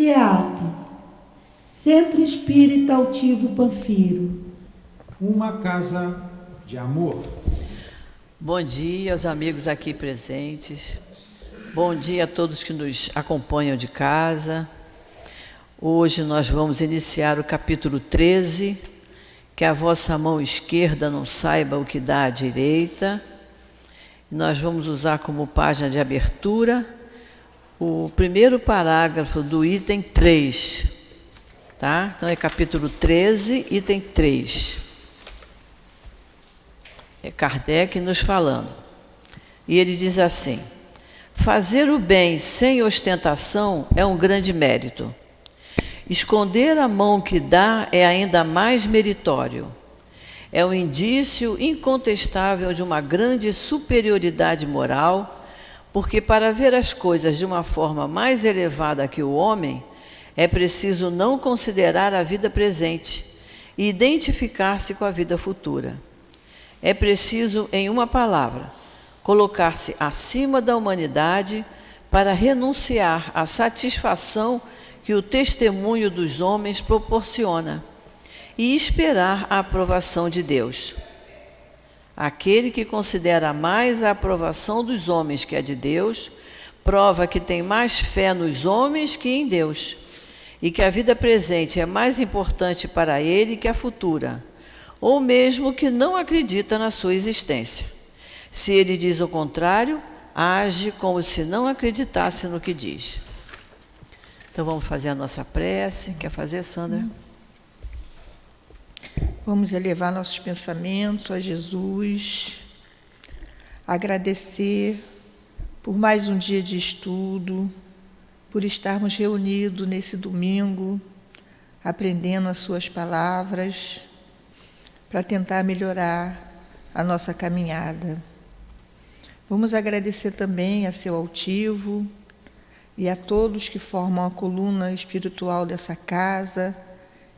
CEAP, Centro Espírita Altivo Panfiro. Uma casa de amor. Bom dia aos amigos aqui presentes. Bom dia a todos que nos acompanham de casa. Hoje nós vamos iniciar o capítulo 13, que a vossa mão esquerda não saiba o que dá à direita. Nós vamos usar como página de abertura o primeiro parágrafo do item 3. Tá? Então é capítulo 13, item 3. É Kardec nos falando. E ele diz assim: fazer o bem sem ostentação é um grande mérito. Esconder a mão que dá é ainda mais meritório. É um indício incontestável de uma grande superioridade moral, porque para ver as coisas de uma forma mais elevada que o homem, é preciso não considerar a vida presente e identificar-se com a vida futura. É preciso, em uma palavra, colocar-se acima da humanidade para renunciar à satisfação que o testemunho dos homens proporciona e esperar a aprovação de Deus. Aquele que considera mais a aprovação dos homens que a de Deus, prova que tem mais fé nos homens que em Deus, e que a vida presente é mais importante para ele que a futura, ou mesmo que não acredita na sua existência. Se ele diz o contrário, age como se não acreditasse no que diz. Então vamos fazer a nossa prece. Quer fazer, Sandra? Vamos elevar nossos pensamentos a Jesus, agradecer por mais um dia de estudo, por estarmos reunidos nesse domingo, aprendendo as suas palavras, para tentar melhorar a nossa caminhada. Vamos agradecer também a seu altivo e a todos que formam a coluna espiritual dessa casa,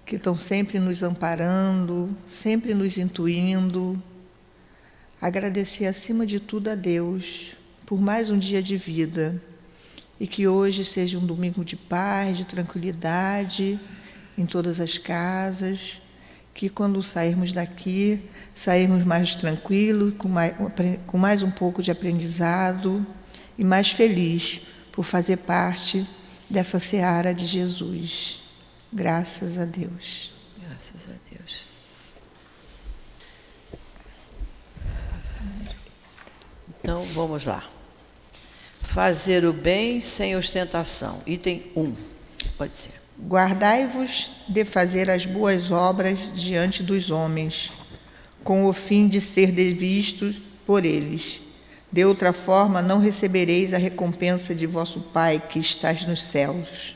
que estão sempre nos amparando, sempre nos intuindo. Agradecer acima de tudo a Deus por mais um dia de vida e que hoje seja um domingo de paz, de tranquilidade em todas as casas, que quando sairmos daqui, sairmos mais tranquilos, com mais um pouco de aprendizado e mais feliz por fazer parte dessa seara de Jesus. Graças a Deus. Graças a Deus. Então, vamos lá. Fazer o bem sem ostentação. Item 1. Pode ser. Guardai-vos de fazer as boas obras diante dos homens, com o fim de ser vistos por eles. De outra forma, não recebereis a recompensa de vosso Pai que estás nos céus.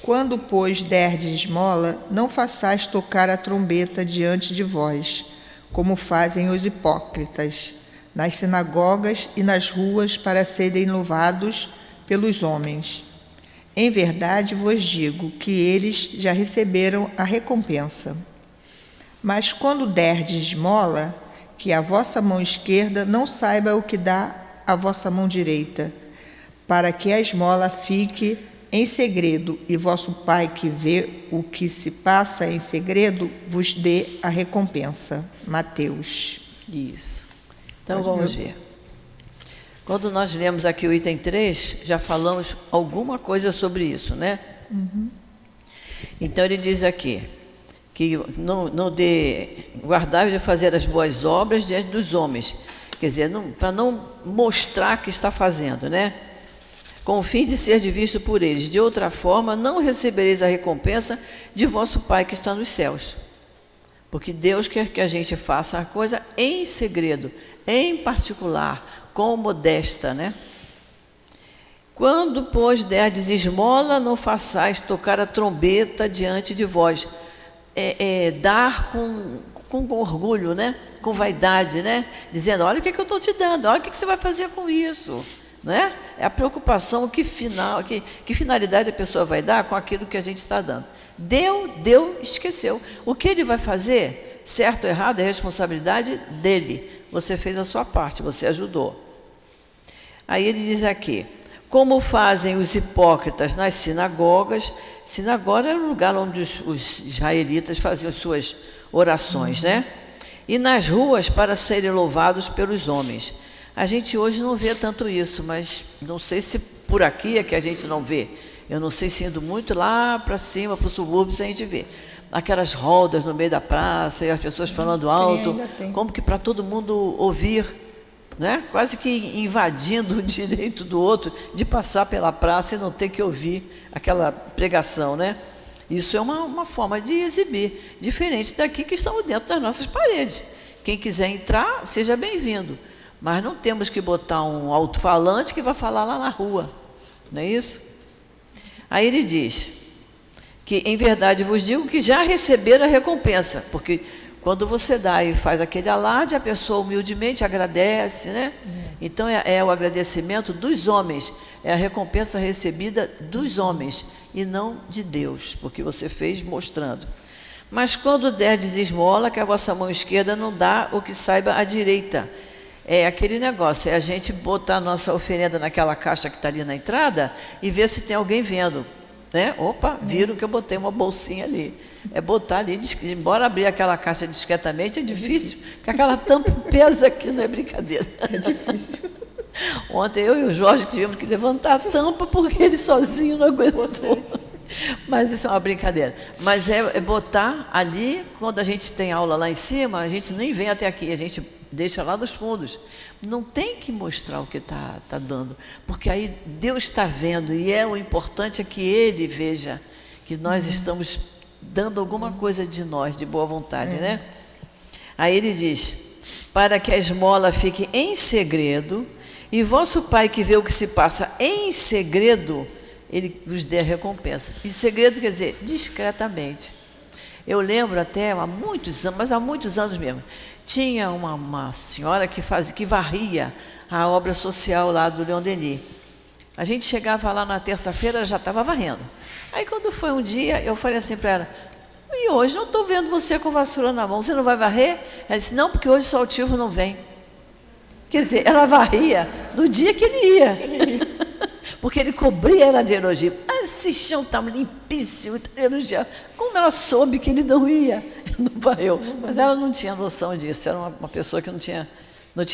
Quando, pois, derdes esmola, não façais tocar a trombeta diante de vós, como fazem os hipócritas, nas sinagogas e nas ruas, para serem louvados pelos homens. Em verdade vos digo que eles já receberam a recompensa. Mas quando derdes esmola, que a vossa mão esquerda não saiba o que dá a vossa mão direita, para que a esmola fique em segredo, e vosso Pai que vê o que se passa em segredo vos dê a recompensa. Mateus. Isso. Então vamos ver. Quando nós lemos aqui o item 3, já falamos alguma coisa sobre isso, né? Uhum. Então ele diz aqui que não dê, guardai de fazer as boas obras diante dos homens. Quer dizer, para não mostrar que está fazendo, né? Com o fim de ser visto por eles. De outra forma, não recebereis a recompensa de vosso Pai que está nos céus. Porque Deus quer que a gente faça a coisa em segredo, em particular, com modesta, né? Quando, pois, derdes esmola, não façais tocar a trombeta diante de vós. Dar com orgulho, né? Com vaidade, né? Dizendo, olha o que eu estou te dando, olha o que você vai fazer com isso. Né? É a preocupação, que finalidade a pessoa vai dar com aquilo que a gente está dando. Deu, esqueceu. O que ele vai fazer, certo ou errado, é responsabilidade dele. Você fez a sua parte, você ajudou. Aí ele diz aqui, como fazem os hipócritas nas sinagogas. Sinagoga era o lugar onde os israelitas faziam suas orações, né? E nas ruas para serem louvados pelos homens. A gente hoje não vê tanto isso, mas não sei se por aqui é que a gente não vê. Eu não sei se indo muito lá para cima, para os subúrbios, a gente vê. Aquelas rodas no meio da praça e as pessoas falando alto, como que para todo mundo ouvir, né? Quase que invadindo o direito do outro de passar pela praça e não ter que ouvir aquela pregação, né? Isso é uma forma de exibir, diferente daqui que estamos dentro das nossas paredes. Quem quiser entrar, seja bem-vindo. Mas não temos que botar um alto-falante que vai falar lá na rua, não é isso? Aí ele diz que, em verdade, vos digo que já receberam a recompensa, porque quando você dá e faz aquele alarde, a pessoa humildemente agradece, né? Então é o agradecimento dos homens, é a recompensa recebida dos homens e não de Deus, porque você fez mostrando. Mas quando derdes esmola, que a vossa mão esquerda não dá o que saiba a direita. É aquele negócio, é a gente botar a nossa oferenda naquela caixa que está ali na entrada e ver se tem alguém vendo, né? Opa, viram que eu botei uma bolsinha ali. É botar ali, embora abrir aquela caixa discretamente, é difícil, porque aquela tampa pesa aqui, não é brincadeira. É difícil. Ontem eu e o Jorge tivemos que levantar a tampa porque ele sozinho não aguentou. Mas isso é uma brincadeira. Mas é botar ali, quando a gente tem aula lá em cima, a gente nem vem até aqui, a gente deixa lá dos fundos. Não tem que mostrar o que está dando, porque aí Deus está vendo, e o importante é que Ele veja que nós estamos dando alguma coisa de nós, de boa vontade, né? Aí ele diz, para que a esmola fique em segredo, e vosso Pai que vê o que se passa em segredo, Ele vos dê a recompensa. Em segredo quer dizer discretamente. Eu lembro até há muitos anos, mas há muitos anos mesmo, tinha uma senhora que varria a obra social lá do Leon Denis. A gente chegava lá na terça-feira, ela já estava varrendo. Aí quando foi um dia, eu falei assim para ela, e hoje não estou vendo você com vassoura na mão, você não vai varrer? Ela disse, não, porque hoje o Saltivo não vem. Quer dizer, ela varria no dia que ele ia. Porque ele cobria ela de elogio. Esse chão está limpíssimo, está elogiando. Como ela soube que ele não ia? Não varreu. Mas ela não tinha noção disso, era uma pessoa que não tinha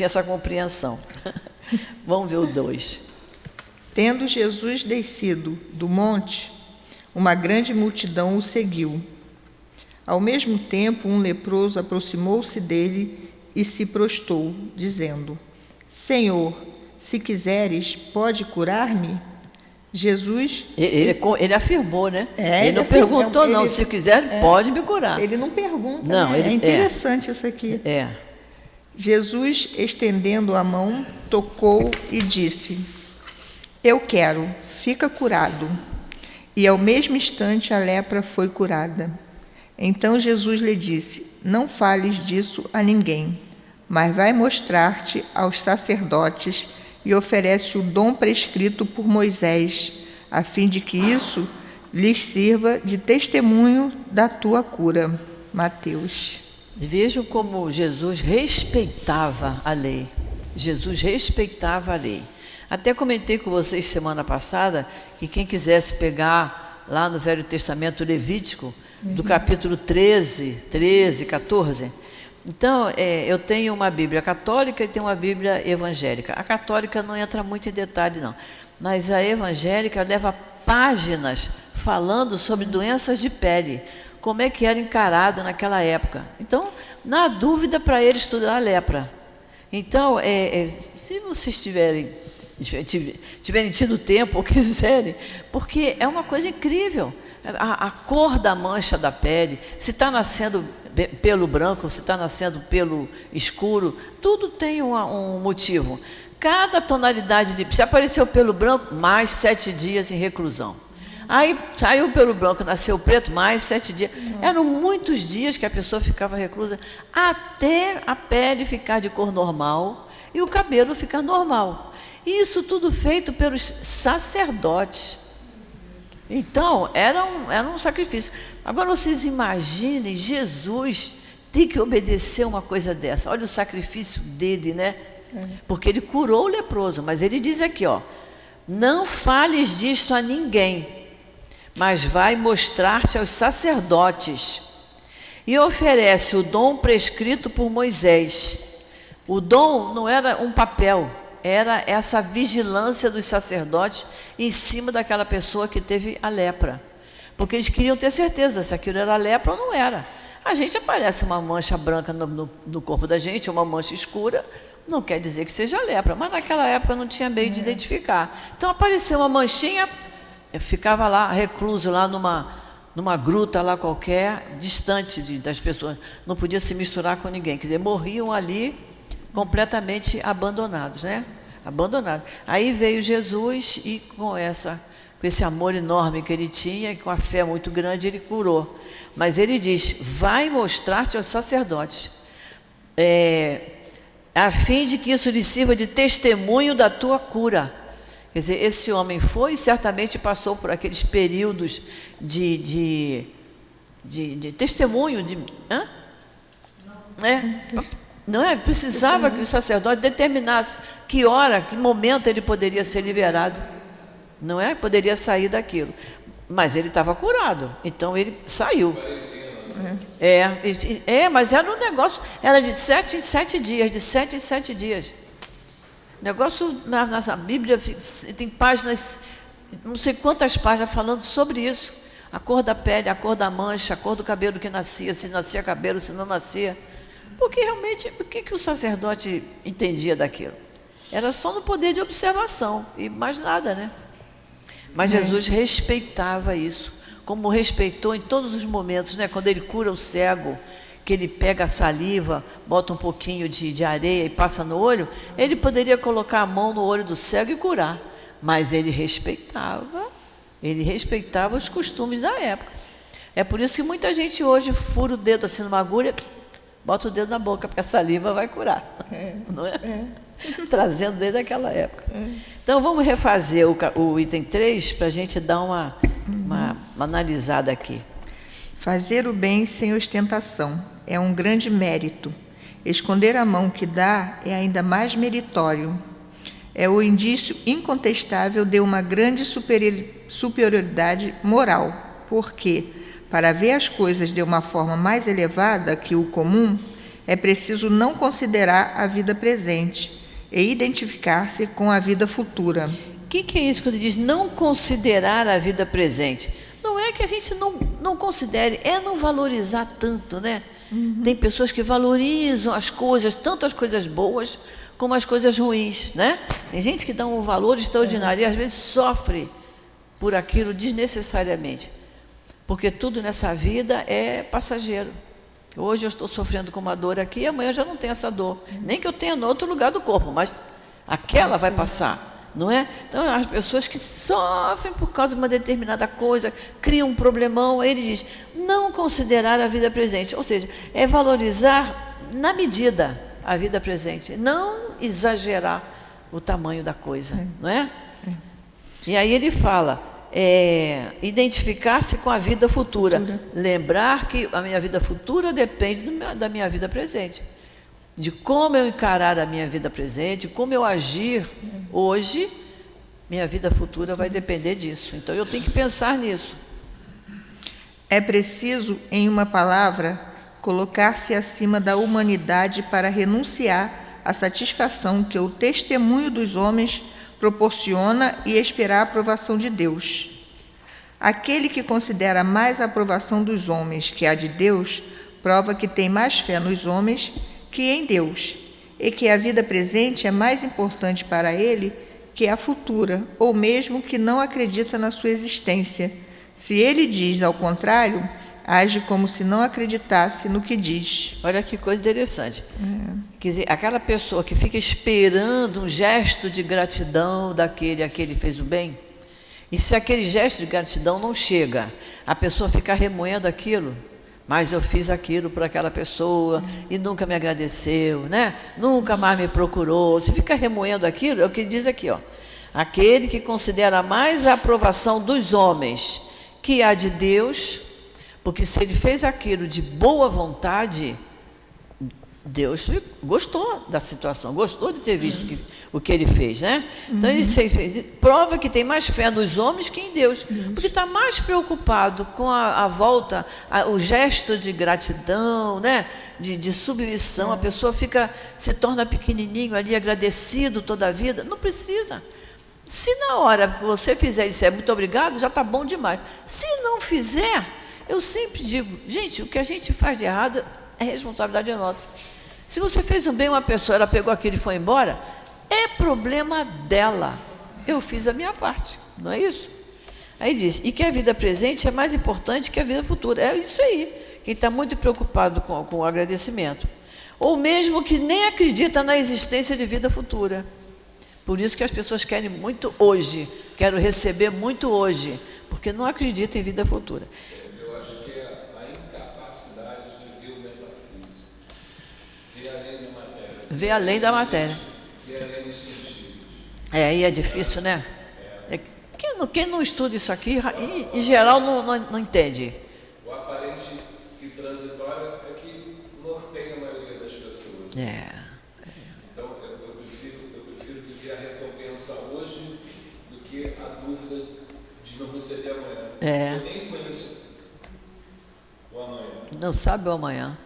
essa compreensão. Vamos ver o 2. Tendo Jesus descido do monte, uma grande multidão o seguiu. Ao mesmo tempo, um leproso aproximou-se dele e se prostrou, dizendo, Senhor, se quiseres, pode curar-me? Jesus... Ele afirmou, né? Ele não afirmou, perguntou, não. Se quiser, pode me curar. Ele não pergunta, não, né? É interessante isso aqui. Jesus, estendendo a mão, tocou e disse, eu quero, fica curado. E ao mesmo instante a lepra foi curada. Então Jesus lhe disse, não fales disso a ninguém, mas vai mostrar-te aos sacerdotes e oferece o dom prescrito por Moisés, a fim de que isso lhes sirva de testemunho da tua cura. Mateus. Vejam como Jesus respeitava a lei. Jesus respeitava a lei. Até comentei com vocês semana passada que quem quisesse pegar lá no Velho Testamento Levítico, do capítulo 13, 14. Então, eu tenho uma Bíblia católica e tenho uma Bíblia evangélica. A católica não entra muito em detalhe, não. Mas a evangélica leva páginas falando sobre doenças de pele, como é que era encarado naquela época. Então, não há dúvida para ele estudar a lepra. Então, se vocês tiverem tido tempo ou quiserem, porque é uma coisa incrível. A cor da mancha da pele, se está nascendo pelo branco, se está nascendo pelo escuro, tudo tem um motivo. Cada tonalidade se apareceu pelo branco, mais 7 dias em reclusão. Aí saiu pelo branco, nasceu preto, mais 7 dias. Eram muitos dias que a pessoa ficava reclusa, até a pele ficar de cor normal e o cabelo ficar normal. E isso tudo feito pelos sacerdotes. Então, era um sacrifício. Agora, vocês imaginem, Jesus tem que obedecer uma coisa dessa. Olha o sacrifício dele, né? Porque ele curou o leproso, mas ele diz aqui, não fales disto a ninguém, mas vai mostrar-te aos sacerdotes. E oferece o dom prescrito por Moisés. O dom não era um papel, era essa vigilância dos sacerdotes em cima daquela pessoa que teve a lepra. Porque eles queriam ter certeza se aquilo era lepra ou não era. A gente aparece uma mancha branca no corpo da gente, uma mancha escura, não quer dizer que seja lepra, mas naquela época não tinha meio de identificar. Então apareceu uma manchinha, eu ficava lá, recluso lá numa gruta lá qualquer, distante das pessoas, não podia se misturar com ninguém, quer dizer, morriam ali completamente abandonados, né? Abandonados. Aí veio Jesus e com esse amor enorme que ele tinha, e com a fé muito grande, ele curou. Mas ele diz, vai mostrar-te aos sacerdotes, a fim de que isso lhe sirva de testemunho da tua cura. Quer dizer, esse homem foi e certamente passou por aqueles períodos de testemunho, não é? Precisava que o sacerdote determinasse que hora, que momento ele poderia ser liberado, não é? Poderia sair daquilo. Mas ele estava curado, então ele saiu. Mas era um negócio, era de 7 em 7 dias, de 7 em 7 dias. Negócio na Bíblia tem páginas, não sei quantas páginas falando sobre isso. A cor da pele, a cor da mancha, a cor do cabelo que nascia, se nascia cabelo, se não nascia. Porque realmente, o que o sacerdote entendia daquilo? Era só no poder de observação, e mais nada, né? Mas Jesus respeitava isso, como respeitou em todos os momentos, né? Quando ele cura o cego, que ele pega a saliva, bota um pouquinho de areia e passa no olho, ele poderia colocar a mão no olho do cego e curar, mas ele respeitava os costumes da época. É por isso que muita gente hoje fura o dedo assim numa agulha, bota o dedo na boca, porque a saliva vai curar, não é? Trazendo desde aquela época. Então vamos refazer o item 3 para a gente dar uma analisada aqui. Fazer o bem sem ostentação é um grande mérito. Esconder a mão que dá é ainda mais meritório. É o indício incontestável de uma grande superioridade moral, porque, para ver as coisas de uma forma mais elevada que o comum, é preciso não considerar a vida presente e identificar-se com a vida futura. O que é isso quando ele diz não considerar a vida presente? Não é que a gente não considere, é não valorizar tanto, né? Tem pessoas que valorizam as coisas, tanto as coisas boas como as coisas ruins, né? Tem gente que dá um valor extraordinário e às vezes sofre por aquilo desnecessariamente, porque tudo nessa vida é passageiro. Hoje eu estou sofrendo com uma dor aqui, amanhã eu já não tenho essa dor, nem que eu tenha em outro lugar do corpo, mas aquela vai passar, não é? Então as pessoas que sofrem por causa de uma determinada coisa, criam um problemão, aí ele diz, não considerar a vida presente, ou seja, é valorizar na medida a vida presente, não exagerar o tamanho da coisa, não é? E aí ele fala, identificar-se com a vida futura, lembrar que a minha vida futura depende da minha vida presente, de como eu encarar a minha vida presente, como eu agir hoje, minha vida futura vai depender disso, então eu tenho que pensar nisso. É preciso, em uma palavra, colocar-se acima da humanidade para renunciar à satisfação que o testemunho dos homens proporciona e esperar a aprovação de Deus. Aquele que considera mais a aprovação dos homens que a de Deus, prova que tem mais fé nos homens que em Deus, e que a vida presente é mais importante para ele que a futura, ou mesmo que não acredita na sua existência. Se ele diz ao contrário, age como se não acreditasse no que diz. Olha que coisa interessante. Quer dizer, aquela pessoa que fica esperando um gesto de gratidão daquele a que ele fez o bem, e se aquele gesto de gratidão não chega, a pessoa fica remoendo aquilo, mas eu fiz aquilo por aquela pessoa e nunca me agradeceu, né? Nunca mais me procurou. Se fica remoendo aquilo, é o que ele diz aqui, ó. Aquele que considera mais a aprovação dos homens que a de Deus, porque se ele fez aquilo de boa vontade, Deus gostou da situação, gostou de ter visto o que ele fez, né? Então ele fez, prova que tem mais fé nos homens que em Deus, porque está mais preocupado com a volta, o gesto de gratidão, né? De submissão. A pessoa se torna pequenininho ali, agradecido toda a vida. Não precisa. Se na hora que você fizer isso, muito obrigado, já está bom demais. Se não fizer, eu sempre digo, gente, o que a gente faz de errado é responsabilidade nossa. Se você fez um bem a uma pessoa, ela pegou aquilo e foi embora, é problema dela. Eu fiz a minha parte, não é isso? Aí diz, e que a vida presente é mais importante que a vida futura. É isso aí. Quem está muito preocupado com o agradecimento. Ou mesmo que nem acredita na existência de vida futura. Por isso que as pessoas querem muito hoje, quero receber muito hoje, porque não acreditam em vida futura. Eu acho que é a incapacidade de ver o metafísico, ver além da matéria. Ver além da matéria. Ver além dos sentidos. Aí é difícil, né? Quem não estuda isso aqui, em geral, não entende. O aparente e transitório é que norteia a maioria das pessoas. Então, eu prefiro viver a recompensa hoje do que a dúvida de não receber amanhã. Eu nem conheço o amanhã. Não sabe o amanhã.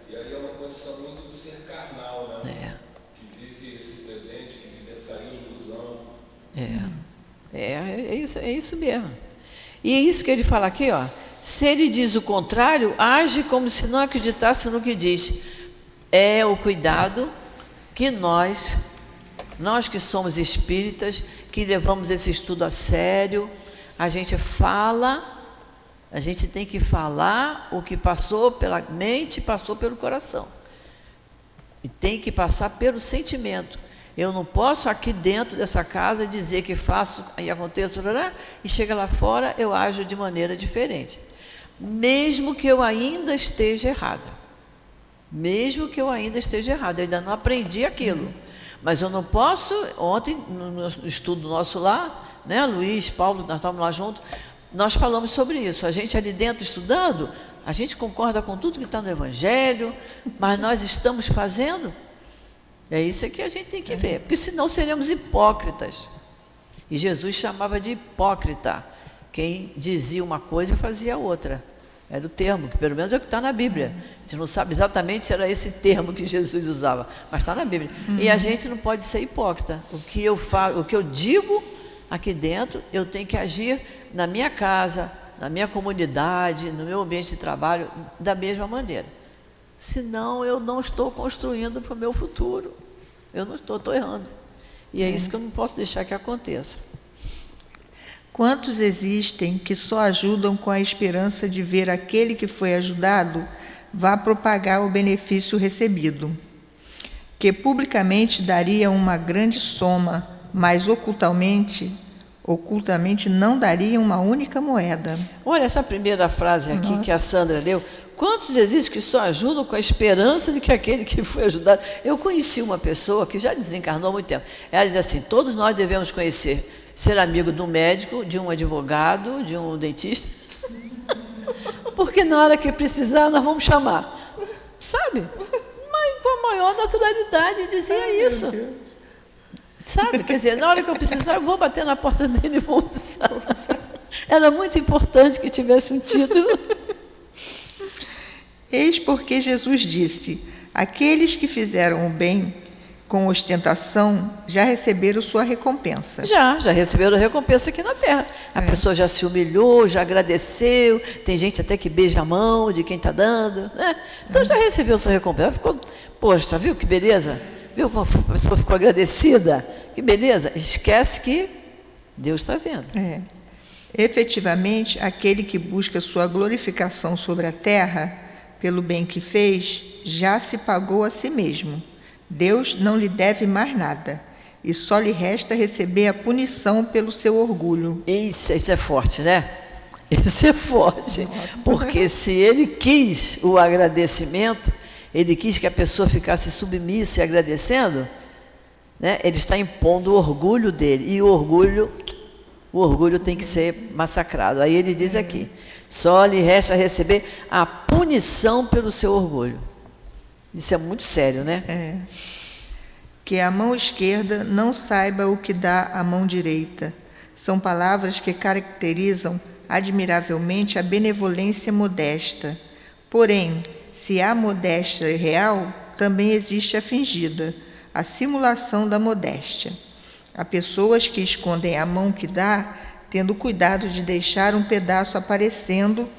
E aí é uma condição muito do ser carnal, né? Que vive esse presente, que vive essa ilusão. É isso mesmo. E é isso que ele fala aqui, ó. Se ele diz o contrário, age como se não acreditasse no que diz. É o cuidado que nós que somos espíritas, que levamos esse estudo a sério, a gente tem que falar o que passou pela mente, passou pelo coração. E tem que passar pelo sentimento. Eu não posso aqui dentro dessa casa dizer que faço e aconteço, e chega lá fora, eu ajo de maneira diferente. Mesmo que eu ainda esteja errada. Mesmo que eu ainda esteja errada, eu ainda não aprendi aquilo. Mas eu não posso, ontem, no estudo nosso lá, né, Luiz, Paulo, nós estávamos lá juntos, nós falamos sobre isso. A gente ali dentro estudando, a gente concorda com tudo que está no Evangelho, mas nós estamos fazendo. É isso que a gente tem que ver, porque senão seremos hipócritas. E Jesus chamava de hipócrita quem dizia uma coisa e fazia outra. Era o termo, que pelo menos é o que está na Bíblia. A gente não sabe exatamente se era esse termo que Jesus usava, mas está na Bíblia. E a gente não pode ser hipócrita. O que eu falo, o que eu digo aqui dentro, eu tenho que agir na minha casa, na minha comunidade, no meu ambiente de trabalho, da mesma maneira. Senão eu não estou construindo para o meu futuro. Eu não estou errando. E é isso que eu não posso deixar que aconteça. Quantos existem que só ajudam com a esperança de ver aquele que foi ajudado vá propagar o benefício recebido, que publicamente daria uma grande soma, mas ocultamente não daria uma única moeda. Olha essa primeira frase aqui que a Sandra leu. Quantos existem que só ajudam com a esperança de que aquele que foi ajudado... Eu conheci uma pessoa que já desencarnou há muito tempo. Ela diz assim, todos nós devemos ser amigo de um médico, de um advogado, de um dentista, porque na hora que precisar nós vamos chamar. Sabe? Mas com a maior naturalidade dizia isso. Sabe? Quer dizer, na hora que eu precisar, eu vou bater na porta dele e vou usar. Era muito importante que tivesse um título. Eis porque Jesus disse, aqueles que fizeram o bem com ostentação já receberam sua recompensa. Já receberam a recompensa aqui na Terra. A pessoa já se humilhou, já agradeceu, tem gente até que beija a mão de quem está dando, né? Então já recebeu sua recompensa. Ficou, poxa, viu que beleza? Viu como a pessoa ficou agradecida? Que beleza? Esquece que Deus está vendo. Efetivamente, aquele que busca sua glorificação sobre a terra, pelo bem que fez, já se pagou a si mesmo. Deus não lhe deve mais nada, e só lhe resta receber a punição pelo seu orgulho. Isso é forte, né? Isso é forte. Porque se ele quis o agradecimento, ele quis que a pessoa ficasse submissa e agradecendo, né? Ele está impondo o orgulho dele, e o orgulho tem que ser massacrado. Aí ele diz aqui, só lhe resta receber a punição pelo seu orgulho. Isso é muito sério, né? Que a mão esquerda não saiba o que dá a mão direita. São palavras que caracterizam admiravelmente a benevolência modesta. Porém, se há modéstia real, também existe a fingida, a simulação da modéstia. Há pessoas que escondem a mão que dá, tendo cuidado de deixar um pedaço aparecendo,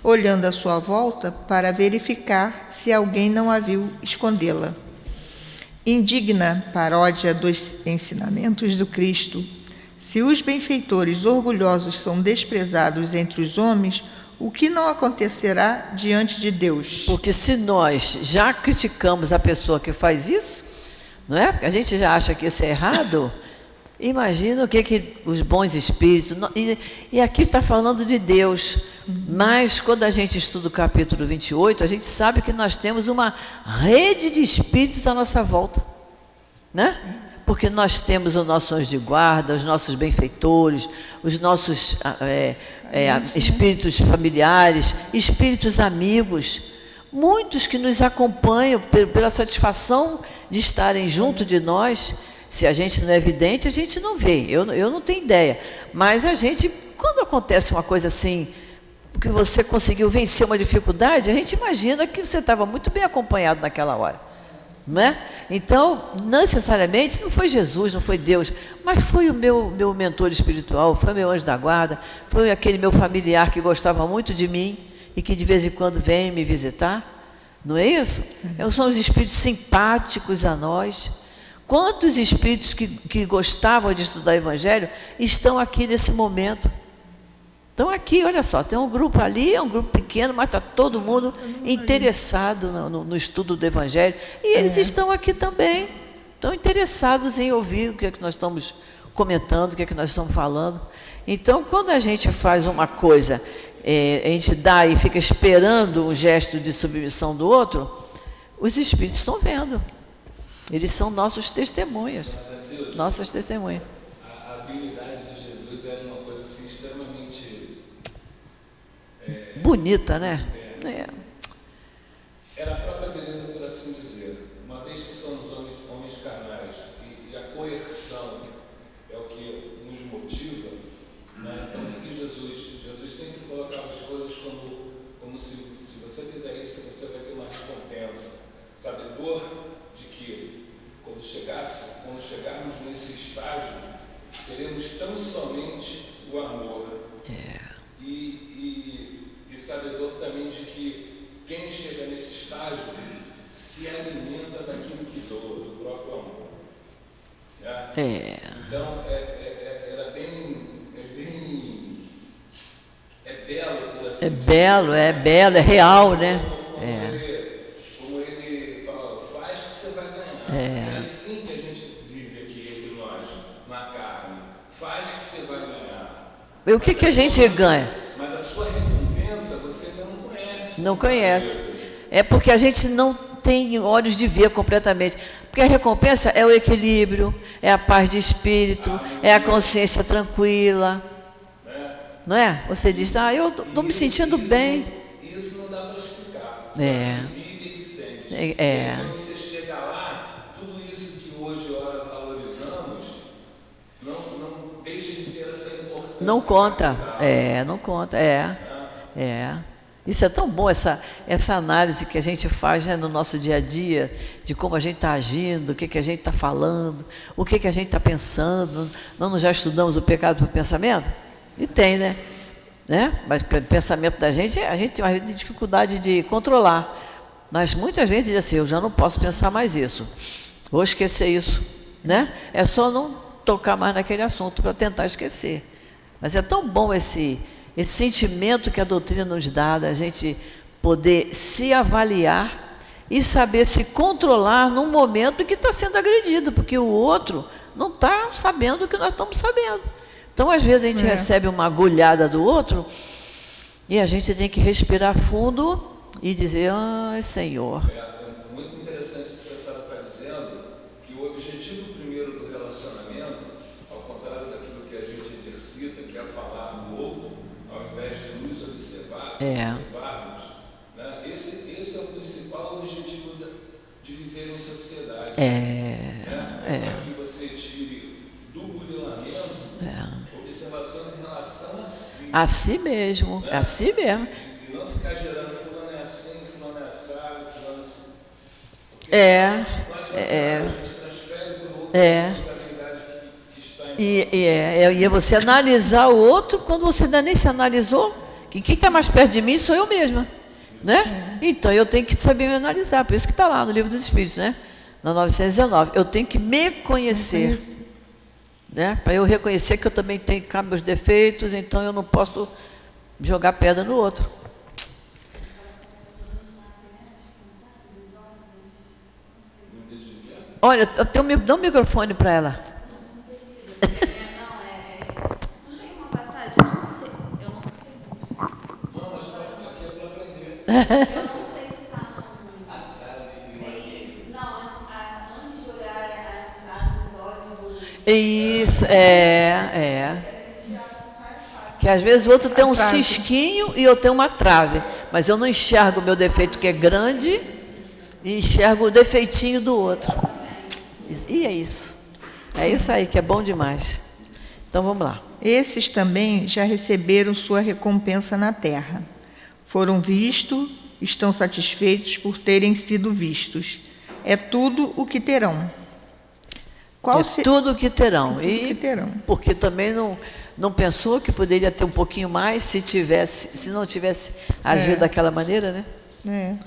olhando à sua volta para verificar se alguém não a viu escondê-la. Indigna paródia dos ensinamentos do Cristo. Se os benfeitores orgulhosos são desprezados entre os homens, o que não acontecerá diante de Deus? Porque se nós já criticamos a pessoa que faz isso, não é? Porque a gente já acha que isso é errado. Imagina o que os bons espíritos... E aqui está falando de Deus. Mas, quando a gente estuda o capítulo 28, a gente sabe que nós temos uma rede de espíritos à nossa volta. Né? Porque nós temos os nossos anjos de guarda, os nossos benfeitores, os nossos espíritos familiares, espíritos amigos, muitos que nos acompanham pela satisfação de estarem junto de nós. Se a gente não é evidente, a gente não vê, eu não tenho ideia. Mas a gente, quando acontece uma coisa assim, que você conseguiu vencer uma dificuldade, a gente imagina que você estava muito bem acompanhado naquela hora. Não é? Então, necessariamente, não foi Jesus, não foi Deus, mas foi o meu mentor espiritual, foi o meu anjo da guarda, foi aquele meu familiar que gostava muito de mim e que de vez em quando vem me visitar. Não é isso? São os espíritos simpáticos a nós. Quantos espíritos que gostavam de estudar o Evangelho estão aqui nesse momento? Estão aqui, olha só, tem um grupo ali, é um grupo pequeno, mas está todo mundo interessado no estudo do Evangelho. E eles estão aqui também, estão interessados em ouvir o que é que nós estamos comentando, o que é que nós estamos falando. Então, quando a gente faz uma coisa, a gente dá e fica esperando um gesto de submissão do outro, os espíritos estão vendo. Eles são nossos testemunhas, nossas testemunhas. A habilidade de Jesus era uma coisa assim extremamente bonita, né? Era a própria beleza, por assim dizer. Uma vez que somos homens carnais e a coerção é o que nos motiva, né? Então, o que Jesus sempre colocava as coisas como se você fizer isso, você vai ter uma recompensa. Sabedor de que quando chegarmos nesse estágio, teremos tão somente o amor. E sabedor também de que quem chega nesse estágio se alimenta daquilo que doa, do próprio amor. Né? Então, era bem belo, por assim dizer. É belo, é real, né? Como ele fala, faz que você vai ganhar. É assim que a gente vive aqui entre nós, na carne. Faz que você vai ganhar. E o que a gente ganha? Mas a sua recompensa você ainda não conhece. Não conhece. É porque a gente não tem olhos de ver completamente. Porque a recompensa é o equilíbrio, é a paz de espírito, é a consciência tranquila. Não é? Você diz, eu estou me sentindo bem. Isso não dá para explicar. Só que vive e sente. Quando você chega lá, tudo isso que hoje valorizamos, não deixa de ter essa importância. Não conta. Não conta. Isso é tão bom, essa análise que a gente faz, né, no nosso dia a dia, de como a gente está agindo, o que a gente está falando, o que a gente está pensando. Nós já estudamos o pecado do pensamento? E tem, né? Mas o pensamento da gente, a gente tem uma dificuldade de controlar. Mas muitas vezes diz assim, eu já não posso pensar mais isso, vou esquecer isso. Né? É só não tocar mais naquele assunto para tentar esquecer. Mas é tão bom esse sentimento que a doutrina nos dá, da gente poder se avaliar e saber se controlar num momento que está sendo agredido, porque o outro não está sabendo o que nós estamos sabendo. Então, às vezes, a gente recebe uma agulhada do outro e a gente tem que respirar fundo e dizer, Senhor. É muito interessante isso que a senhora está dizendo, que o objetivo primeiro do relacionamento, ao contrário daquilo que a gente exercita, que é falar do outro, ao invés de nos observarmos, né? Esse é o principal objetivo de viver em sociedade. É. Para que você tire do burilamento observações em relação a si. A si mesmo, né? a si mesmo. E não ficar gerando fulano é assim, fulano é assado, fulano é assim. Porque a gente transfere para o outro a responsabilidade que está em E é você analisar o outro quando você ainda nem se analisou, que quem está mais perto de mim sou eu mesma. Né? Então eu tenho que saber me analisar, por isso que está lá no Livro dos Espíritos, né? Na 919, eu tenho que me conhecer, né? Para eu reconhecer que eu também tenho meus defeitos, então eu não posso jogar pedra no outro. Olha, dá um microfone para ela. Não tem uma passagem, eu não sei muito. Eu não sei se está antes de olhar a entrada dos olhos do... Isso, que às vezes o outro tem um cisquinho e eu tenho uma trave, mas eu não enxergo o meu defeito que é grande e enxergo o defeitinho do outro. E é isso. É isso aí que é bom demais. Então vamos lá. Esses também já receberam sua recompensa na terra. Foram vistos, estão satisfeitos por terem sido vistos. É tudo o que terão. Tudo o que terão. Tudo que terão. Porque também não pensou que poderia ter um pouquinho mais se não tivesse agido daquela maneira, né?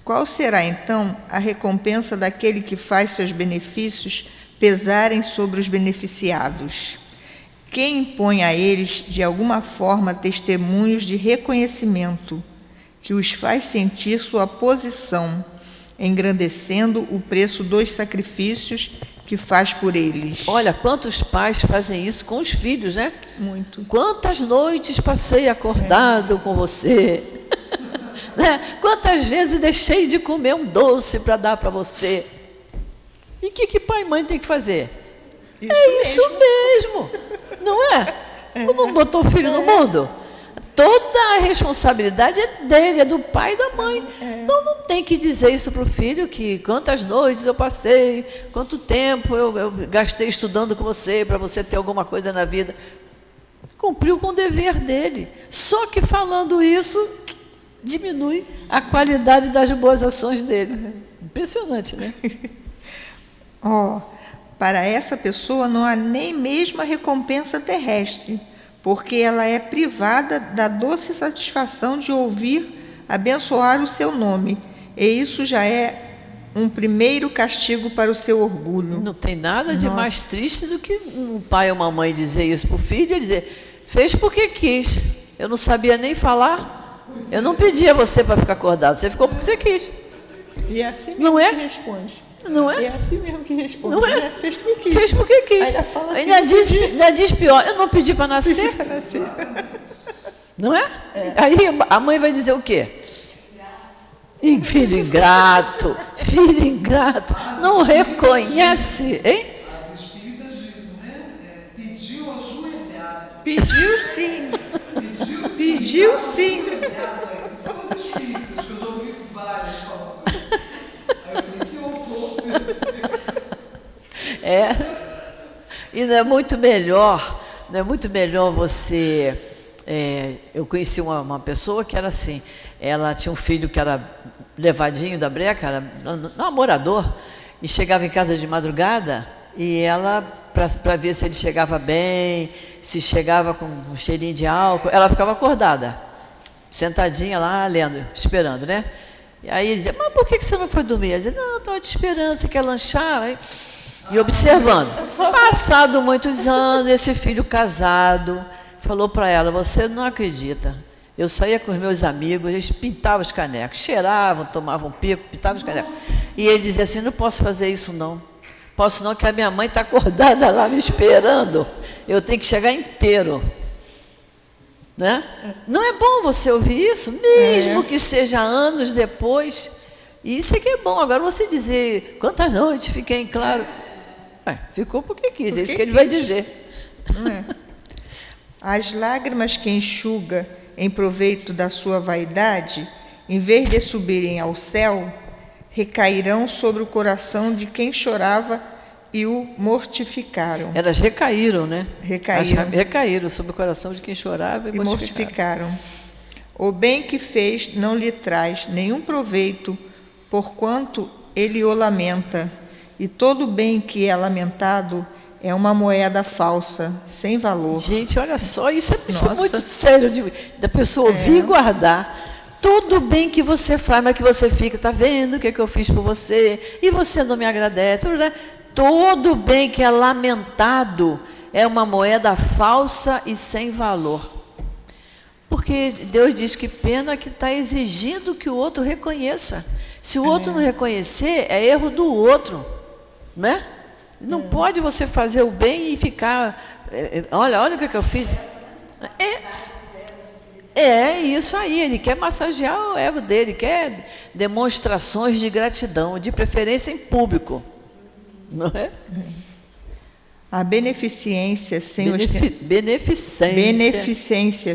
Qual será, então, a recompensa daquele que faz seus benefícios pesarem sobre os beneficiados? Quem impõe a eles, de alguma forma, testemunhos de reconhecimento, que os faz sentir sua posição, engrandecendo o preço dos sacrifícios que faz por eles. Olha, quantos pais fazem isso com os filhos, né? Muito. Quantas noites passei acordado com você? Né? Quantas vezes deixei de comer um doce para dar para você? E o que pai e mãe tem que fazer? Isso mesmo. Não é? Não botou o filho no mundo? Toda a responsabilidade é dele, é do pai e da mãe. Então não tem que dizer isso para o filho, que quantas noites eu passei, quanto tempo eu gastei estudando com você, para você ter alguma coisa na vida. Cumpriu com o dever dele. Só que falando isso, diminui a qualidade das boas ações dele. Impressionante, né? Para essa pessoa não há nem mesmo a recompensa terrestre, porque ela é privada da doce satisfação de ouvir abençoar o seu nome, e isso já é um primeiro castigo para o seu orgulho. Não tem nada de mais triste do que um pai ou uma mãe dizer isso para o filho e dizer, fez porque quis, eu não sabia nem falar, eu não pedi a você para ficar acordado, você ficou porque você quis. E é assim mesmo não é? que responde. Não é? É assim mesmo que responde. Não é? Né? Fez porque quis. Fez porque quis. Ainda fala assim, ainda diz pior, eu não pedi para nascer. Não é? Aí a mãe vai dizer o quê? Filho ingrato, filho ingrato. Não reconhece, hein? As espíritas dizem, né? Pediu ajoelhado. Pediu sim. Pediu sim. São as espíritas que eu já ouvi várias falando. Aí eu falei, que horror. E não é muito melhor você... eu conheci uma pessoa que era assim, ela tinha um filho que era levadinho da breca, era namorador, e chegava em casa de madrugada, e ela, para ver se ele chegava bem, se chegava com um cheirinho de álcool, ela ficava acordada, sentadinha lá, lendo, esperando, né? E aí ele dizia, mas por que você não foi dormir? Ela dizia, não, eu estava te esperando, você quer lanchar? E observando. Passado muitos anos, esse filho casado falou para ela, você não acredita, eu saía com os meus amigos, eles pintavam os canecos, cheiravam, tomavam pico, pintavam os canecos. E ele dizia assim, não posso fazer isso não. Posso não, que a minha mãe está acordada lá me esperando. Eu tenho que chegar inteiro. Né? Não é bom você ouvir isso, mesmo que seja anos depois. Isso é que é bom. Agora você dizer, quantas noites fiquei em claro. Ficou porque quis, é isso que ele vai dizer. As lágrimas que enxuga em proveito da sua vaidade, em vez de subirem ao céu, recairão sobre o coração de quem chorava e o mortificaram. Elas recaíram, né? Recaíram. Elas recaíram sobre o coração de quem chorava e mortificaram. O bem que fez não lhe traz nenhum proveito, porquanto ele o lamenta, e todo bem que é lamentado é uma moeda falsa, sem valor. Gente, olha só, isso é Nossa. muito sério da pessoa ouvir e guardar. Tudo bem que você faz, mas que você fica, tá vendo o que eu fiz por você, e você não me agradece. Todo bem que é lamentado é uma moeda falsa e sem valor. Porque Deus diz que pena que está exigindo que o outro reconheça. Se o outro não reconhecer, é erro do outro, né? Não pode você fazer o bem e ficar... Olha o que eu fiz. É isso aí, ele quer massagear o ego dele, quer demonstrações de gratidão, de preferência em público. Não é? A beneficência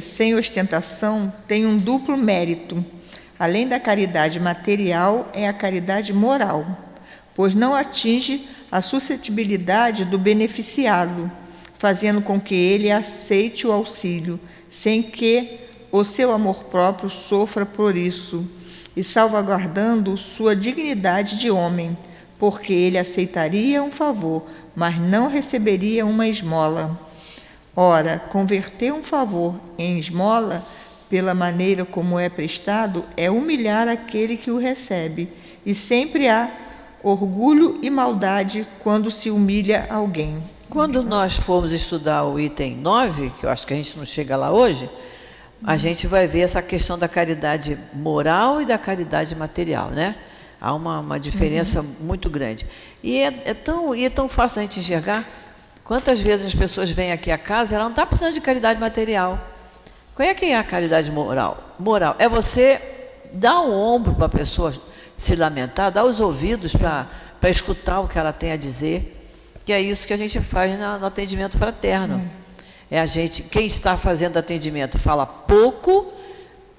sem ostentação tem um duplo mérito. Além da caridade material, é a caridade moral, pois não atinge a suscetibilidade do beneficiado, fazendo com que ele aceite o auxílio, sem que o seu amor próprio sofra por isso, e salvaguardando sua dignidade de homem, porque ele aceitaria um favor, mas não receberia uma esmola. Ora, converter um favor em esmola, pela maneira como é prestado, é humilhar aquele que o recebe, e sempre há orgulho e maldade quando se humilha alguém. Quando nós formos estudar o item 9, que eu acho que a gente não chega lá hoje, a gente vai ver essa questão da caridade moral e da caridade material, né? Há uma diferença muito grande. E é tão fácil a gente enxergar. Quantas vezes as pessoas vêm aqui à casa, ela não está precisando de caridade material. Qual é que é a caridade moral? Moral é você dar o ombro para a pessoa se lamentar, dar os ouvidos para escutar o que ela tem a dizer, que é isso que a gente faz no atendimento fraterno. Quem está fazendo atendimento fala pouco